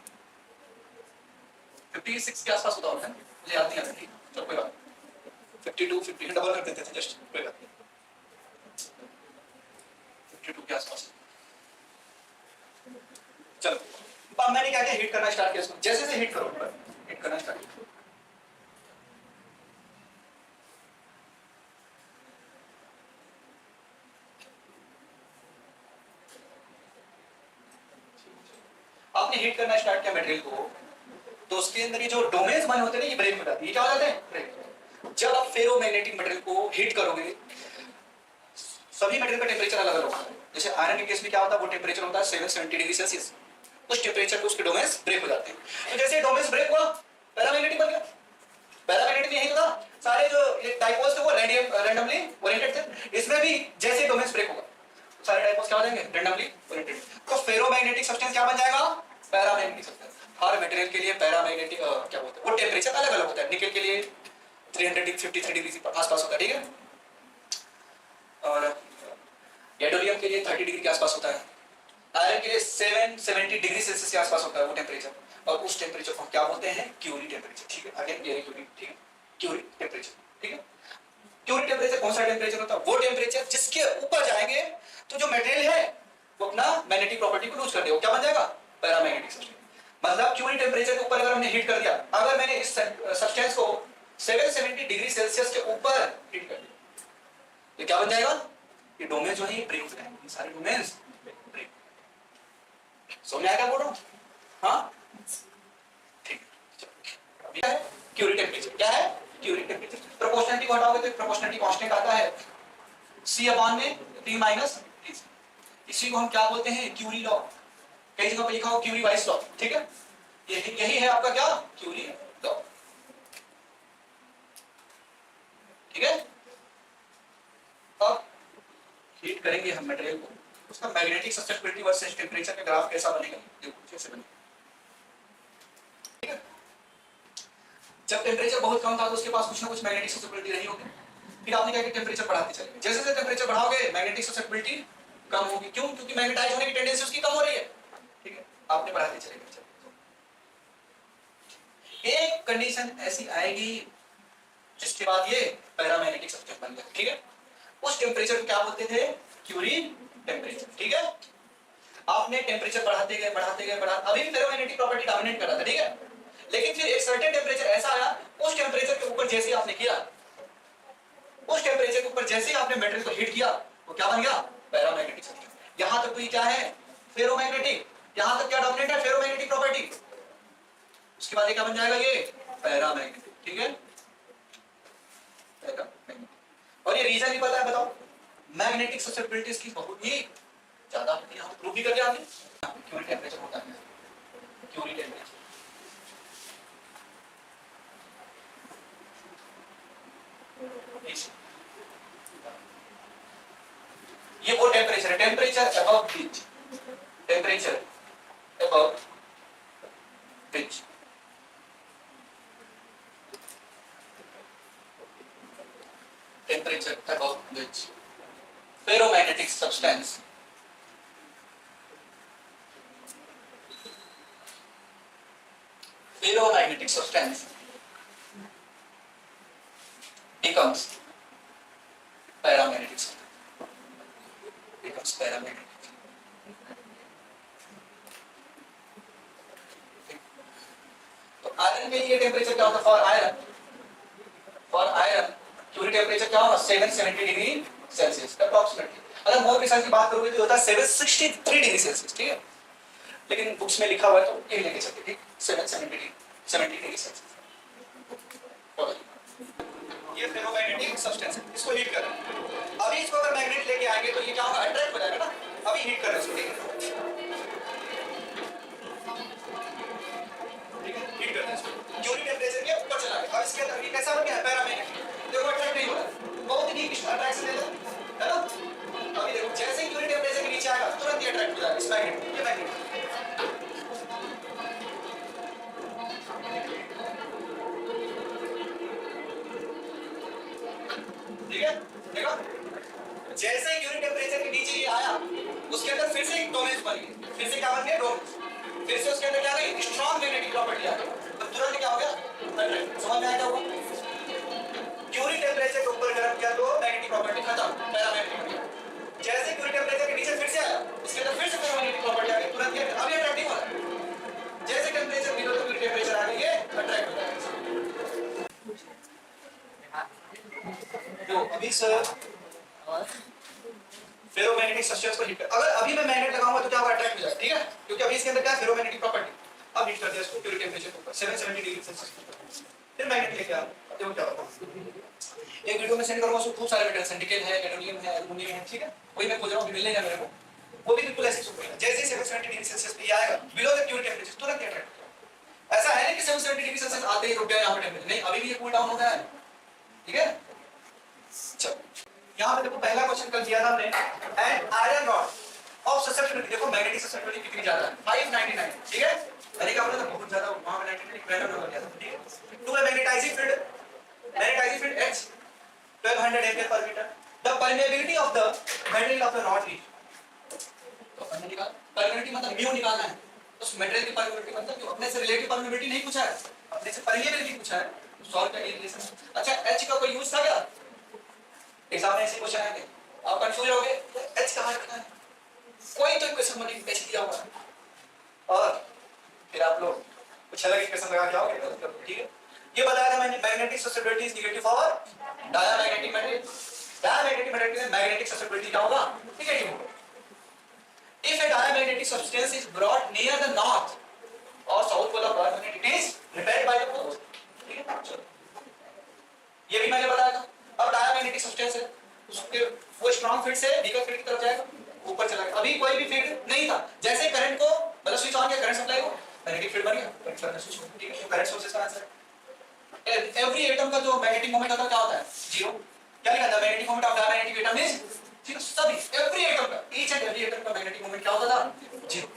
56 के आसपास होता होगा, मुझे याद नहीं आ रहा, ठीक है चलो कोई बात 52 50 डबल कर देते थे जस्ट, कोई बात नहीं 52 के आसपास। चलो अब मैंने क्या किया, हीट करना स्टार्ट किया इसको। जैसे जैसे हीट करो हीट करना स्टार्ट किया, आपने हीट करना स्टार्ट किया मटेरियल को, तो उसके अंदर ये जो डोमेन्स बने होते हैं ये ब्रेक हो जाते हैं। ये क्या हो जाते हैं, ब्रेक। जब आप फेरोमैग्नेटिक मटेरियल को हीट करोगे, सभी मटेरियल का टेंपरेचर अलग अलग होता है। जैसे आयरन के केस में क्या होता है, वो टेंपरेचर होता है 770 डिग्री सेल्सियस। उस टेंपरेचर पे उसके डोमेन्स ब्रेक हो जाते हैं। तो जैसे डोमेन्स ब्रेक हुआ, पैरामैग्नेटिक बन गया। पैरामैग्नेटिक में यही होता, सारे जो ये डाइपोल्स थे वो रैंडमली ओरिएंटेड थे। इसमें भी जैसे डोमेन्स ब्रेक होगा, सारे डाइपोल्स क्या हो जाएंगे, रैंडमली ओरिएंटेड। तो फेरोमैग्नेटिक सब्सटेंस क्या बन जाएगा, पैरामैग्नेटिक सब्सटेंस। हर मटेरियल के लिए पैरामैग्नेटिक क्या बोलते हैं, वो टेंपरेचर अलग अलग होता है। निकल के लिए 353 डिग्री के आसपास होता है, ठीक है। और गैडोलियम के लिए 30 डिग्री के आसपास होता है। आयरन के लिए 770 डिग्री सेल्सियस के आसपास होता है वो टेंपरेचर। और उस टेंपरेचर को क्या बोलते हैं, क्यूरी टेंपरेचर, ठीक है। अगेन वेरी क्यूरी, ठीक है, क्यूरी टेंपरेचर, ठीक है। क्यूरी टेंपरेचर कौन सा टेंपरेचर होता है, वो टेंपरेचर जिसके ऊपर जाएंगे तो जो मटेरियल है वो अपना मैग्नेटिक प्रॉपर्टी को लूज कर देगा, क्या बन जाएगा, पैरामैग्नेटिक सब्सटेंस। मतलब क्यूरी टेंपरेचर के ऊपर अगर हमने हीट कर दिया, अगर मैंने इस सब्सटेंस को 770 डिग्री सेल्सियस के ऊपर हीट कर दिया, तो क्या बन जाएगा, ये डोमेन जो है ये ब्रेक हो जाएंगे, सारे डोमेन्स ब्रेक। समझ आया क्या बोल रहा हूं, हाँ ठीक है। अब क्या है क्यूरी टेंपरेचर, क्या है क्यूरी टेंपरेचर। प्रोपोर्शनलिटी को हटाओगे तो प्रोपोर्शनलिटी कांस्टेंट आता है C/T - T। इसी को हम क्या बोलते हैं, क्यूरी लॉ। कई जगह पे लिखा हो क्यूरी वाइस लॉ, ठीक है। यही है आपका क्या, क्यूरी लॉ, ठीक है। अब हीट करेंगे हम मटेरियल को, उसका मैग्नेटिक ससेप्टिबिलिटी वर्सेस टेंपरेचर का ग्राफ कैसा बनेगा, देखो कैसे बनेगा, ठीक है। जब टेंपरेचर बहुत कम था तो उसके पास कुछ ना कुछ मैग्नेटिक ससेप्टिबिलिटी रही होगी। फिर आपने क्या किया, टेंपरेचर बढ़ाते चले, जैसे जैसे टेंपरेचर बढ़ाओगे मैग्नेटिक ससेप्टिबिलिटी कम होगी। क्यों, क्योंकि मैग्नेटाइज होने की टेंडेंसी उसकी कम हो रही है, ठीक है। आपने बढ़ाते चले, एक कंडीशन ऐसी आएगी जिसके बाद ये पैरामैग्नेटिक सब्सटेंस बन गया, ठीक है। उस टेंपरेचर को क्या बोलते थे, क्यूरी टेंपरेचर, ठीक है। आपने टेंपरेचर बढ़ाते गए अभी भी फेरोमैग्नेटिक प्रॉपर्टी डोमिनेट कर रहा था, ठीक है। लेकिन फिर एक सर्टेन टेंपरेचर ऐसा आया, उस टेंपरेचर के ऊपर जैसे आपने किया, उस टेंपरेचर के ऊपर जैसे आपने मटेरियल को हीट किया, तो क्या बन गया, पैरामैग्नेटिक सब्सटेंस। यहां तक तो ये क्या है, फेरोमैग्नेटिक। यहां तक क्या डोमिनेट है, फेरोमैग्नेटिक प्रॉपर्टी। उसके बाद ये क्या बन जाएगा, ये पैरामैग्नेटिक, ठीक है। और ये रीजन भी पता है, बताओ, मैग्नेटिक ससेप्टिबिलिटीज की बहुत ही ज्यादा होती है। प्रूव भी कर दिया आपने, क्यूरी टेंपरेचर होता है, क्यूरी टेंपरेचर। ये वो टेम्परेचर है, temperature above pitch, temperature above pitch. Temperature above pitch, ferromagnetic substance ferromagnetic substance becomes paramagnetic substance, becomes paramagnetic। तो आयरन के लिए टेम्परेचर क्या होगा? फॉर आयरन क्यूरी टेम्परेचर क्या होगा? 770 डिग्री सेल्सियस अप्रोक्सीमेटली। अगर मोर प्रिसाइज की बात करोगे तो होता है 763 डिग्री सेल्सियस, ठीक है, लेकिन बुक्स में लिखा हुआ है तो ये लेके चलते, ठीक, 770 डिग्री सेल्सियस। ये फेरोमैग्नेटिक सब्सटेंस है, इसको हीट कर रहे हैं। अभी इसको अगर मैग्नेट लेके आएंगे तो ये क्या होगा? अट्रैक्ट हो जाएगा ना। अभी हीट कर रहे हैं इसको, ठीक है, हीट कर रहे हैं इसको, क्यूरी टेम्परेचर के ऊपर चला गया। अब इसके अंदर ये कैसा बन गया? पैरामैग्नेटिक। देखो अट्रैक्ट नहीं हो रहा है, बहुत ही वीक अट्रैक्शन है ना। अभी देखो जैसे ही क्यूरी टेम्परेचर के नीचे आएगा तुरंत ये अट्रैक्ट हो जाएगा इस मैग्नेट, ये मैग्नेट, ठीक है। देखो जैसे ही क्यूरी टेम्परेचर के नीचे ये आया उसके अंदर फिर से एक डोमेन बन गया, फिर से क्या बन गया? डोमेन। फिर से उसके अंदर क्या गई? स्ट्रॉन्ग मैग्नेटिक प्रॉपर्टी आ गई। तो तुरंत क्या हो गया? अट्रैक्ट। समझ में आया क्या हुआ? क्यूरी टेम्परेचर के ऊपर गर्म किया तो मैग्नेटिक प्रॉपर्टी खत्म, पैरामैग्नेटिक हो गया। जैसे क्यूरी टेम्परेचर के नीचे फिर से आया उसके अंदर फिर से पैरामैग्नेटिक प्रॉपर्टी आ गई, तुरंत क्या? अभी अट्रैक्ट नहीं हो रहा। जैसे टेम्परेचर बिलो तो क्यूरी टेम्परेचर आ गई है, अट्रैक्ट हो जाएगा। जो अभी सर फेरोमैग्नेटिक सब्सटेंस को हीट कर, अगर अभी मैं मैग्नेट लगाऊंगा तो क्या होगा? अट्रैक्ट हो जाएगा, ठीक है, क्योंकि अभी इसके अंदर क्या है? Ferromagnetic property. अब हीट कर दिया इसको क्यूरी टेम्परेचर के ऊपर 770 डिग्री सेल्सियस, फिर मैग्नेट लेके आ, देखो क्या होता है। एक वीडियो में सेंड करूंगा, उसमें खूब सारे मेटल्स हैं, निकेल है, गैडोनियम है, एल्युमिनियम है, ठीक है, वही मैं खोज रहा हूं, मिल नहीं मेरे को, वो भी बिल्कुल ऐसे सुपर है। जैसे ही 770 डिग्री सेल्सियस पे आएगा बिलो द क्यूरी टेम्परेचर तुरंत अट्रैक्ट होगा। ऐसा है नहीं कि 770 डिग्री सेल्सियस आते ही रुक गया यहां पे टेम्परेचर, नहीं, अभी भी ये कूल डाउन हो गया है, ठीक है। चलो यहां पे देखो पहला क्वेश्चन कल किया था हमने, and iron rod of susceptibility, देखो मैग्नेटिक ससेप्टिबिलिटी कितनी ज्यादा है? 599, ठीक है, मैंने क्या बोला था? बहुत ज्यादा, वहां पे 99 रैंडम नंबर दिया था, ठीक है। To magnetising field H 1200 ampere per metre, the permeability of the material of the rod is, तो हमने निकाला परमेबिलिटी मतलब म्यू निकालना है, उस मटेरियल की परमेबिलिटी मतलब क्यों? अपने से रिलेटिव परमेबिलिटी नहीं पूछा है, अपने से परमेबिलिटी पूछा है, सॉल्व कर ये रिलेशन। अच्छा H का कोई यूज था क्या? एग्जाम में ऐसे क्वेश्चन आएंगे, आप कंफ्यूज हो गए, H कहां रखना है? कोई तो क्वेश्चन में H दिया होगा, और फिर आप लोग कुछ अलग इक्वेशन लगा के आओगे, ठीक है। ये बताया था मैंने, magnetic susceptibility is negative for diamagnetic material. Diamagnetic material में मैग्नेटिक ससेप्टिबिलिटी क्या होगा? नेगेटिव होगा। If a diamagnetic substance is brought near the north or south pole of Earth, it is repelled by the poles, ठीक है। चलो ये भी मैंने बताया था। अब डायमैग्नेटिक सब्सटेंस है, उसके वो स्ट्रांग फील्ड से वीकर फील्ड की तरफ जाएगा, ऊपर चला गया। अभी कोई भी फील्ड नहीं था, जैसे करंट को मतलब स्विच ऑन किया, करंट सप्लाई हो, मैग्नेटिक फील्ड बन गया, करंट सप्लाई स्विच हो, ठीक है। करंट सोर्सेस का आंसर है। एवरी एटम का जो मैग्नेटिक मोमेंट होता है क्या होता है? जीरो। क्या लिखा था? Magnetic moment of diamagnetic atom is zero. सभी एवरी एटम का, ईच एंड एवरी एटम का मैग्नेटिक मोमेंट क्या होता था? Zero.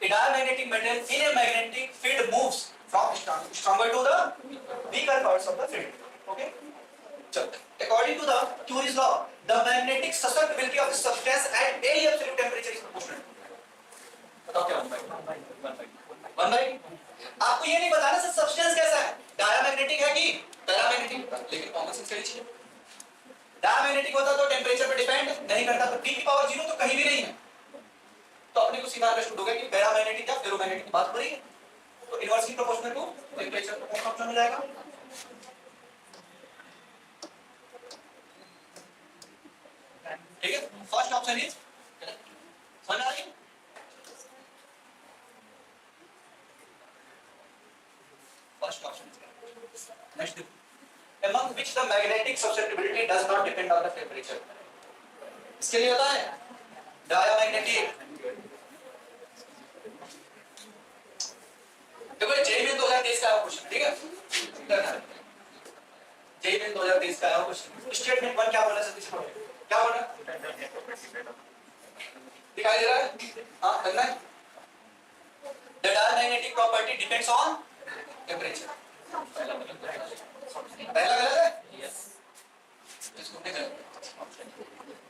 A diamagnetic metal in a magnetic field moves from stronger to the weaker parts of the field. Okay. So, according to the Curie's law, the magnetic susceptibility of the substance at any absolute temperature is proportional. बताओ क्या one by. आपको ये नहीं बताना sir substance कैसा है, diamagnetic है कि पैरामैग्नेटिक, लेकिन कॉमन सेंस कही चीज। डायमैग्नेटिक होता तो टेम्परेचर पे डिपेंड नहीं करता, तो T की पावर 0 तो कहीं भी नहीं है, तो अपने को सीधा अंडरस्टूड हो गया कि पैरामैग्नेटिक या फेरोमैग्नेटिक की बात हो रही है, तो इनवर्सली प्रोपोर्शनल टू टेंपरेचर। तो कौन सा ऑप्शन हो जाएगा? ठीक है, फर्स्ट ऑप्शन इज समझ आ रही है? फर्स्ट ऑप्शन इज नेक्स्ट देखो, among which the magnetic susceptibility does not depend on the temperature। इसके लिए होता है डायमैग्नेटिक। देखो जेई में 2023 का क्वेश्चन, ठीक है, जेई में में 2023 का आया क्वेश्चन। स्टेटमेंट 1 क्या बोला सतीश भाई? क्या बोला? दिखाई दे रहा है? हाँ करना है। The diamagnetic property depends on temperature. पहला गलत है? इसको नहीं गलत।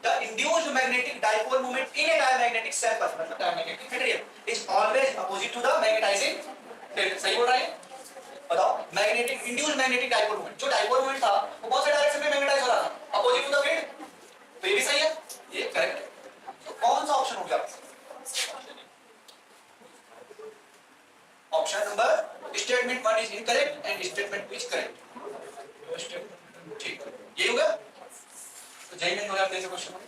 The induced magnetic dipole moment in a diamagnetic sample, मतलब diamagnetic material, is always opposite to the magnetizing field. सही बोल रहा है? बताओ, magnetic induced magnetic dipole moment, जो डाइपोल मोमेंट था वो कौन से डायरेक्शन में मैग्नेटाइज हो रहा था? Opposite to the field. तो ये भी सही है, ये करेक्ट है। तो कौन सा ऑप्शन हो गया? Option number statement 1 is incorrect and statement 2 is correct. ठीक, ये होगा। तो जेई में 2023 क्वेश्चन है।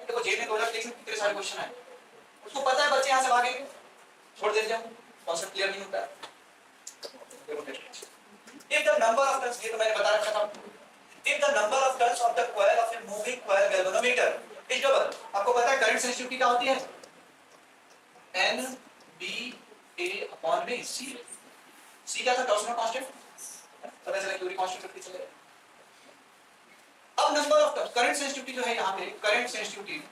देखो जेई में 2023 में कितने सारे क्वेश्चन आए, उसको पता है बच्चे यहां से भागेंगे, छोड़ देते हैं, कॉन्सेप्ट क्लियर नहीं होता है। If the number of turns, ये तो मैंने बता रखा था, if the number of turns of the coil of a moving coil galvanometer is double, आपको पता है करंट सेंसिटिविटी क्या होती है? NBA/C। C क्या था? टॉर्सनल कांस्टेंट, पता चला क्यूरी कांस्टेंट रखते चले। अब number of turns, current sensitivity जो है यहाँ पे, current sensitivity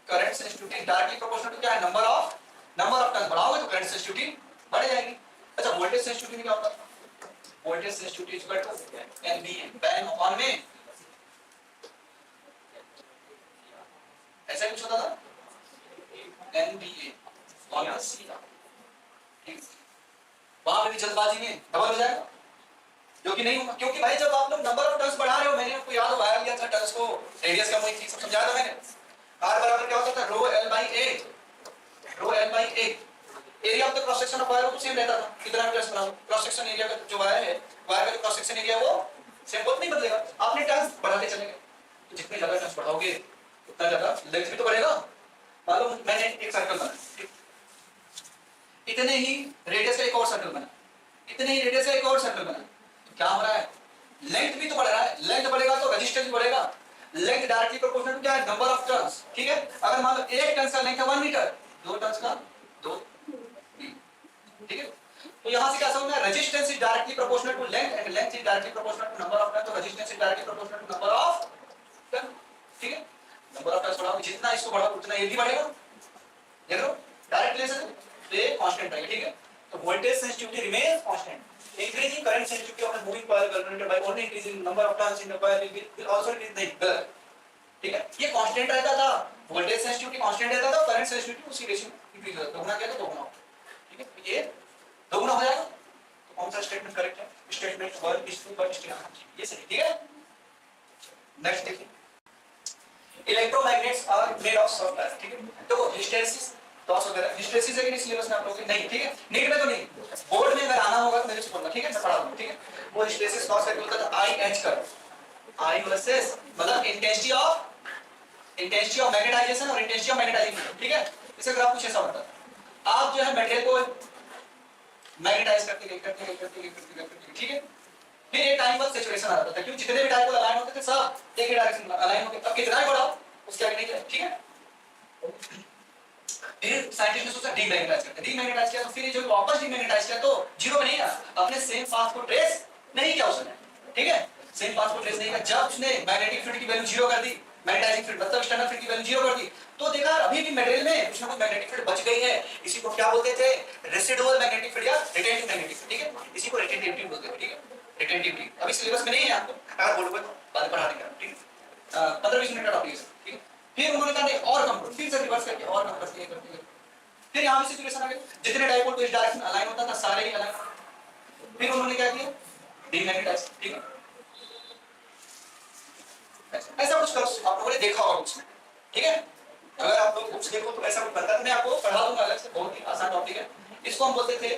directly proportional to क्या है? नंबर ऑफ टर्न्स बढ़ाओगे तो करंट सेंसिटिविटी बढ़ जाएगी। अच्छा, वोल्टेज सेंसिटिविटी क्या होता है? Voltage sensitivity is equal to NBA ban upon में, ऐसा कुछ होता था, NBA अपॉन C। ठीक, वहां पे भी जल्दबाजी में डबल हो जाएगा, जो कि नहीं होगा, क्योंकि भाई जब आप लोग नंबर ऑफ टर्न्स बढ़ा रहे हो, मैंने आपको याद वायर लिया था टर्न्स को, रेडियस कम हुई थी, सब समझाया था मैंने। R बराबर क्या होता था? रो L by A। Area of the cross section of wire वो सेम रहता था, कितना भी टर्न्स बनाओ, क्रॉस सेक्शन एरिया का जो वायर है, वायर का जो क्रॉस सेक्शन एरिया वो सेम बहुत नहीं बदलेगा। आपने टर्न्स बढ़ाते चलेंगे, तो जितने ज्यादा टर्न्स बढ़ाओगे उतना ज्यादा लेंथ भी तो बढ़ेगा। मान लो मैंने एक सर्कल बनाया, इतने ही रेडियस का एक और सर्कल बना, इतने ही रेडियस का एक और सर्कल बना, तो क्या हो रहा है? लेंथ भी तो बढ़ रहा है, लेंथ बढ़ेगा तो रेजिस्टेंस भी बढ़ेगा। लेंथ डायरेक्टली प्रोपोर्शनल टू क्या है? Number of turns. ठीक है, अगर मान लो एक टर्न्स का लेंथ है 1 मीटर, 2 टर्न्स का 2। ठीक है, तो यहां से क्या समझना है? Resistance is directly proportional to length and length is directly proportional to number of turn, तो resistance is directly proportional to number of turn. ठीक है, नंबर ऑफ टर्न्स बढ़ाओ, जितना इसको बढ़ाओ उतना ये भी बढ़ेगा। देख लो डायरेक्ट रिलेशन, तो ये कांस्टेंट रहेगा। ठीक है, तो voltage sensitivity remains constant, increasing current sensitivity of a moving coil galvanometer by only increasing number of turns in the coil will also increase the गलत। ठीक है, ये कांस्टेंट रहता था, वोल्टेज सेंसिटिविटी कांस्टेंट रहता था, करंट सेंसिटिविटी उसी ratio में इंक्रीज होता था, दोगुना किया तो दोगुना। ठीक है, ये दोगुना हो जाएगा, तो कौन सा स्टेटमेंट करेक्ट है? स्टेटमेंट 1 इज टू पर स्टेटमेंट, ये सही। ठीक है, नेक्स्ट देखिए, electromagnets are made of soft iron. ठीक है, तो हिस्टेरेसिस टॉस वगैरह हिस्टेरेसिस है कि नहीं सिलेबस में आप लोगों के? नहीं। ठीक है, नीट में तो नहीं, बोर्ड में अगर आना होगा तो मेरे से बोलना। ठीक है, मैं पढ़ा दूंगा। ठीक है, वो हिस्टेरेसिस टॉस करके बोलता था IH कर, I वर्सेस मतलब इंटेंसिटी ऑफ मैग्नेटाइजेशन और इंटेंसिटी ऑफ मैग्नेटाइजिंग। ठीक है, इसे अगर आप कुछ ऐसा होता है, आप जो है मटेरियल को मैग्नेटाइज करते गए, ठीक है, फिर एक टाइम पर सैचुरेशन आ जाता था, क्योंकि जितने भी डाइपोल अलाइन होते थे सब एक ही डायरेक्शन में अलाइन होते। अब कितना ही बढ़ाओ उसके आगे नहीं जाए। ठीक है, फिर साइंटिस्ट ने सोचा डीमैग्नेटाइज करते, डीमैग्नेटाइज किया तो फिर जो वापस डीमैग्नेटाइज किया तो जीरो में नहीं आया, अपने सेम पाथ को ट्रेस नहीं किया उसने। ठीक है, सेम पाथ को ट्रेस नहीं किया, जब उसने मैग्नेटिक फील्ड की वैल्यू जीरो कर दी, मैग्नेटाइजिंग फील्ड मतलब एक्सटर्नल फील्ड की वैल्यू जीरो कर दी, तो देखा अभी भी मटेरियल में कुछ ना कुछ मैग्नेटिक फील्ड बच गई है। इसी को क्या बोलते थे? रेसिडुअल मैग्नेटिक फील्ड या रिटेंटिव मैग्नेटिक फील्ड। ठीक है, इसी को रिटेंटिविटी बोलते हैं। ठीक है, रिटेंटिविटी अभी सिलेबस में नहीं है, आपको अगर बोलोगे बाद में पढ़ा देंगे। ठीक है, 15-20 मिनट का टॉपिक है। ठीक है, फिर उन्होंने कहा नहीं और कम, फिर से रिवर्स करके और कम करके फिर यहाँ भी सिचुएशन आ गई, जितने डाइपोल को इस डायरेक्शन में अलाइन होता था सारे ही अलाइन, फिर उन्होंने क्या किया? डीमैग्नेटाइज। ठीक है, ऐसा कुछ करो, आप लोगों ने देखा होगा कुछ। ठीक है, अगर आप लोग बुक्स देखो तो ऐसा कुछ बनता है, मैं आपको पढ़ा दूंगा अलग से, बहुत ही आसान टॉपिक है। इसको हम बोलते थे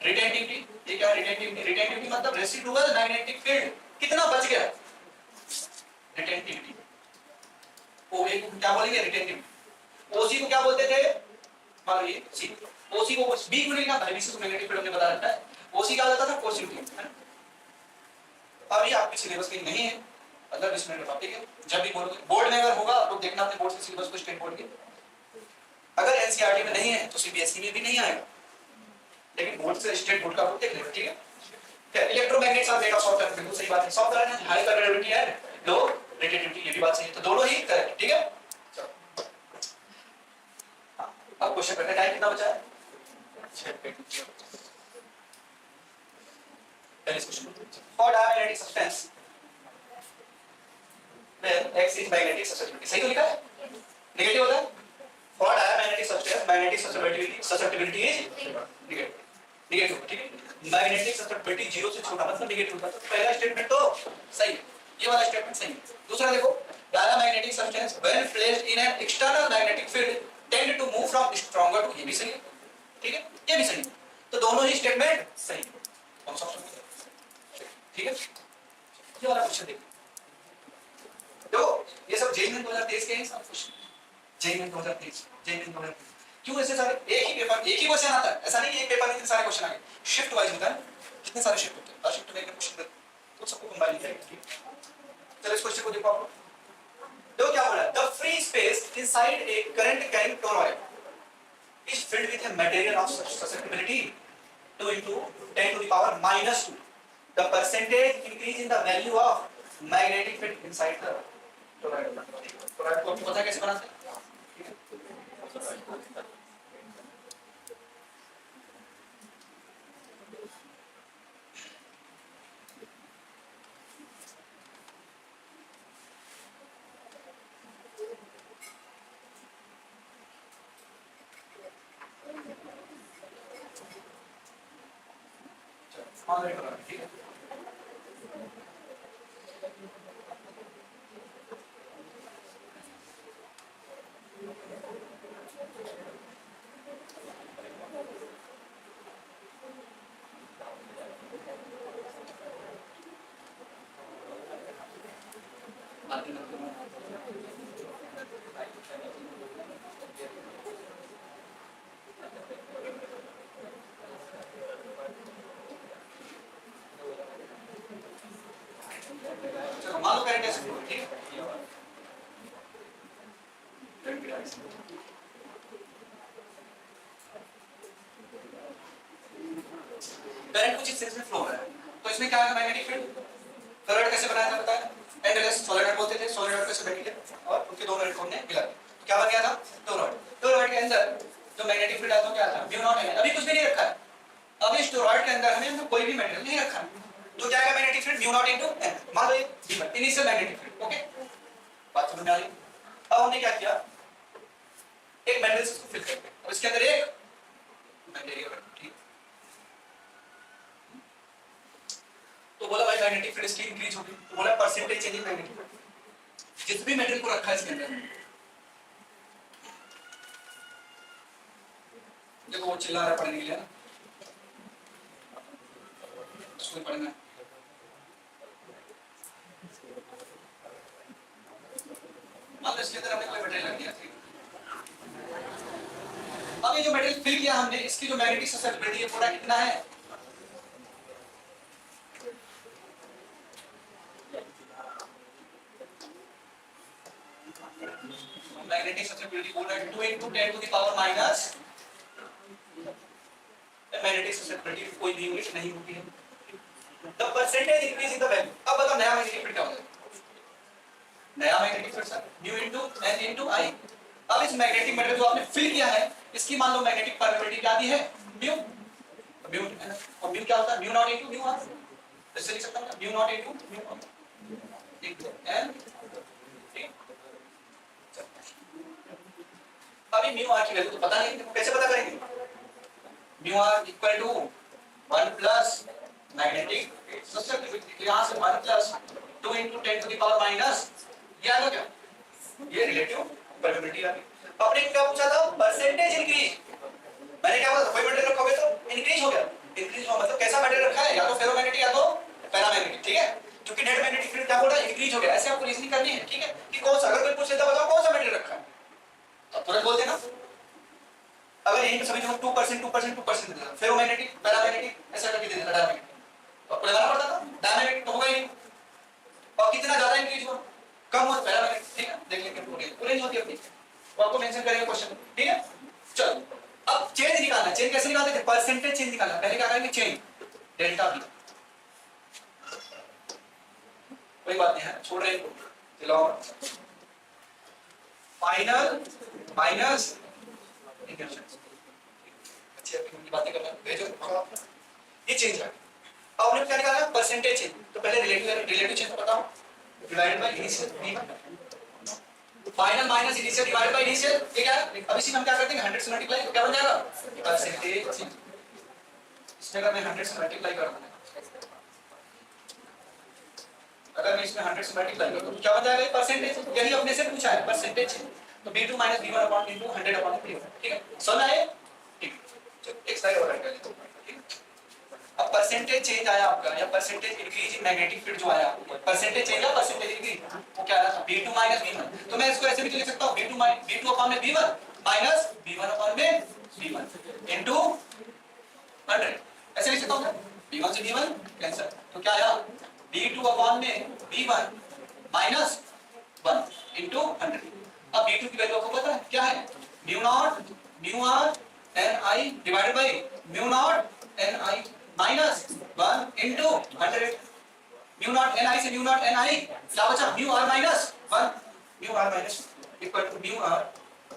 रिटेंटिविटी। ये क्या है? रिटेंटिविटी मतलब रेसिडुअल मैग्नेटिक फील्ड कितना बच गया, रिटेंटिविटी। ओए को क्या बोलेंगे? रिटेंटिविटी। ओसी को क्या बोलते थे? मान लीजिए सी, ओसी को बी को लिखना था, बीसी को मैग्नेटिक फील्ड हमने बता रखा है। ओसी क्या होता था? कोसीविटी, है ना? अभी आपके सिलेबस में नहीं है, मतलब 20 मिनट का टॉपिक है, जब भी बोलोगे बोर्ड में अगर होगा आप लोग देखना अपने बोर्ड से सिलेबस को, स्टेट बोर्ड के। अगर एनसीईआरटी में नहीं है तो सीबीएसई में भी नहीं आएगा, लेकिन बोर्ड से स्टेट बोर्ड का आप देख लेना। ठीक है, electromagnets are made of soft current, बिल्कुल सही बात है। सॉफ्ट करंट हाई कंडक्टिविटी है, लो रेडिएटिविटी, ये भी बात सही है। तो दोनों ही करेक्ट, ठीक है। अब क्वेश्चन करने टाइम कितना बचा है? 6 For diamagnetic substance where X is magnetic susceptibility, सही तो लिखा है, नेगेटिव होता है। For diamagnetic substance magnetic susceptibility is negative, negative, ठीक है। मैग्नेटिक सस्टेबिलिटी 0 से छोटा मतलब नेगेटिव होता है। तो पहला स्टेटमेंट तो सही है, ये वाला स्टेटमेंट सही है। दूसरा देखो, diamagnetic substance when placed in an external magnetic field tend to move from stronger to, ये भी सही है, ठीक है, ये भी सही है। तो दोनों ही स्टेटमेंट सही है। कौन सा ऑप्शन है? ठीक है, ये वाला क्वेश्चन देखो, ये सब जेईई 2023 के हैं सब क्वेश्चन, जेईई 2023, जेईई 2023। क्यों ऐसे सारे? एक ही पेपर एक ही क्वेश्चन आता है, ऐसा नहीं कि एक पेपर में इतने सारे क्वेश्चन आए, शिफ्ट वाइज होता है। कितने सारे शिफ्ट होते हैं, हर शिफ्ट में एक क्वेश्चन तो सबको कंबाइन करेंगे। चलो इस क्वेश्चन को देखो आप, देखो क्या बोला, the free space inside a current carrying toroid is filled with a material of susceptibility 2 into 10 to the power minus 2. The percentage increase in the value of magnetic field inside the toroid. Toroid को पता है कैसे बनाते हैं? ठीक है। मान लो current ऐसे फ्लो, ठीक है, करंट कुछ इस सेंस में फ्लो हो रहा है, तो इसमें क्या है, मैग्नेटिक फील्ड। टोरॉइड कैसे बनाया था बताया, एंडलेस सॉलिनॉइड बोलते थे, सॉलिनॉइड कैसे बैठे और उनके दो इलेक्ट्रॉन ने मिला तो क्या बन गया था, टोरॉइड। टोरॉइड के अंदर जो मैग्नेटिक फील्ड आता है क्या था, म्यू नॉट है। अभी कुछ भी नहीं रखा है, अभी इस टोरॉइड के अंदर हमें कोई भी मेटेरियल नहीं रखा है, तो क्या है magnetic field mu not into N. मान लो ये इनिशियल मैग्नेटिक फील्ड, ओके, बात समझ में आ गई। अब हमने क्या किया, एक मेटेरियल को फिल करते हैं और इसके अंदर एक मटेरियल रखते हैं, तो बोला भाई मैग्नेटिक फील्ड इसकी इंक्रीज होगी, तो बोला percentage change in magnetic field. जिस भी मेटेरियल को रखा है इसके अंदर, देखो वो चिल्ला रहा है पढ़ने के लिए ना, उसको पढ़ना है। मान लो इसके अंदर हमने कोई मटेरियल रख दिया, अब ये जो मटेरियल फिल किया हमने, इसकी जो मैग्नेटिक ससेप्टिबिलिटी है पूरा कितना है, मैग्नेटिक ससेप्टिबिलिटी बोल रहा है 2 into 10 to the power minus, magnetic susceptibility कोई भी यूनिट नहीं होती है। The percentage increase in the value. अब बताओ नया मैग्नेटिक फील्ड क्या होता है, नया magnetic field sir new into N into I. अब इस मैग्नेटिक मटेरियल जो आपने फिल किया है, इसकी मान लो मैग्नेटिक परमिटिविटी क्या दी है, म्यू। म्यू और म्यू क्या होता है, mu not into mu R, इससे लिख सकता हूं mu not into mu are into N. अभी म्यू आर की वैल्यू तो पता नहीं, कैसे पता करेंगे, mu R equal to 1 plus magnetic susceptibility, यहां से 1 plus 2 into 10 to the power minus, ये आ गया, ये रिलेटिव परमिटिविटी आ गई। अपने क्या पूछा था, परसेंटेज इंक्रीज। मैंने क्या बोला, कोई मटेरियल रखोगे तो इंक्रीज हो गया, इंक्रीज हो मतलब कैसा मटेरियल रखा है, या तो फेरोमैग्नेटिक या तो पैरामैग्नेटिक, ठीक है, क्योंकि नेट मैग्नेटिक फील्ड क्या बोल रहा है, इंक्रीज हो गया। ऐसे आपको रीजनिंग करनी है, ठीक है, कि कौन सा, अगर कोई पूछ लेता बताओ कौन सा मटेरियल रखा है, तो तुरंत बोल देना। अगर यहीं पे सभी जगह 2% 2% 2% देना, फेरोमैग्नेटिक पैरामैग्नेटिक ऐसा करके दे देना, डायमैग्नेटिक आपको लगाना पड़ता था, डायमैग्नेटिक तो होगा ही, और कितना ज्यादा इंक्रीज हुआ कम हुआ पैरामैग्नेटिक, ठीक है, देख लेंगे पूरी रेंज होती है अपनी, वो आपको मेंशन करेंगे क्वेश्चन, ठीक है। चलो अब चेंज निकालना, चेंज कैसे निकालते थे, परसेंटेज चेंज निकालना। पहले क्या करेंगे, चेंज डेल्टा बी, कोई बात नहीं है, छोड़ रहे हैं चलो। फाइनल माइनस इनिशियल, अच्छी अपनी बातें करना भेजो। ये चेंज है, अब हमने क्या निकाला परसेंटेज चेंज, तो पहले रिलेटिव चेंज बताओ, divided by initial v1 final minus initial divided by initial, ये क्या है? अब इसी में हम क्या करते हैं 100 से मल्टीप्लाई, तो क्या बन जाएगा परसेंटेज चेंज। इस जगह मैं 100 से मल्टीप्लाई कर दूंगा, अगर मैं इसमें 100 से मल्टीप्लाई करूं तो क्या बन जाएगा परसेंटेज, यही अपने से पूछा है परसेंटेज चेंज। तो b2 minus b1 upon b2 100 upon b1, ठीक है समझ आए? ठीक है चलो एक साइड और कर लेते हैं, ठीक है। अब परसेंटेज चेंज आया आपका, या percentage increase in magnetic field जो आया, परसेंटेज चेंज या परसेंटेज इंक्रीज, वो क्या आया b2 माइनस b1, तो मैं इसको ऐसे भी लिख सकता हूं b2 अपॉन में b1 माइनस b1 अपॉन में b1 इनटू 100, ऐसे लिख सकता हूं। b1 से b1 कैंसिल, तो क्या आया b2 अपॉन में b1 माइनस 1 इनटू 100। अब b2 की वैल्यू आपको पता है क्या है, mu not mu r n i divided by mu not n i minus 1 into 100। Mu not n i से म्यू नॉट n i क्या बचा, mu r minus 1, mu r minus equal to mu r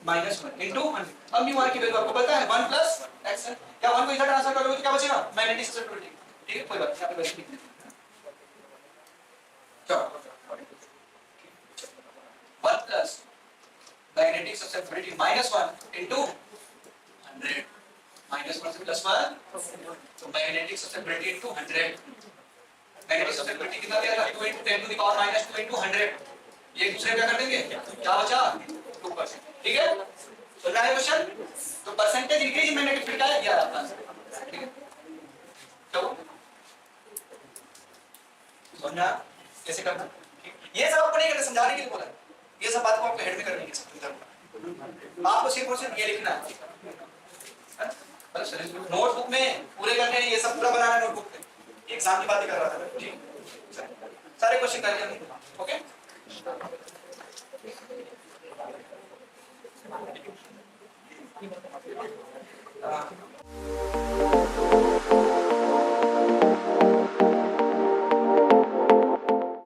minus 1 into 100। अब mu r की value आपको पता है 1 plus x, क्या 1 को इधर ट्रांसफर करोगे तो क्या बचेगा मैग्नेटिक ससेप्टिबिलिटी, ठीक है कोई बात नहीं, यहाँ पे वैसे लिख देते हैं। चलो 1 plus magnetic susceptibility minus 1 into 100, minus 1 से प्लस 1, तो magnetic susceptibility into 100, magnetic susceptibility कितना दिया था 2 × 10 to the power minus 2 into 100, ये दूसरे क्या कर देंगे, क्या बचा 2%, ठीक है सुन रहा है क्वेश्चन। तो percentage increase in magnetic field का है दिया आपका आंसर, ठीक है चलो समझना कैसे करना, ये सब आपको नहीं करना, समझाने के लिए बोला, ये सब बात को आपको हेड में करनी है, आपको सिर्फ और सिर्फ ये लिखना है, नोटबुक में पूरे करने हैं, ये सब पूरा बनाना है नोटबुक में, एग्जाम की बातें कर रहा था, ठीक सारे क्वेश्चन कर लिया, ओके हाँ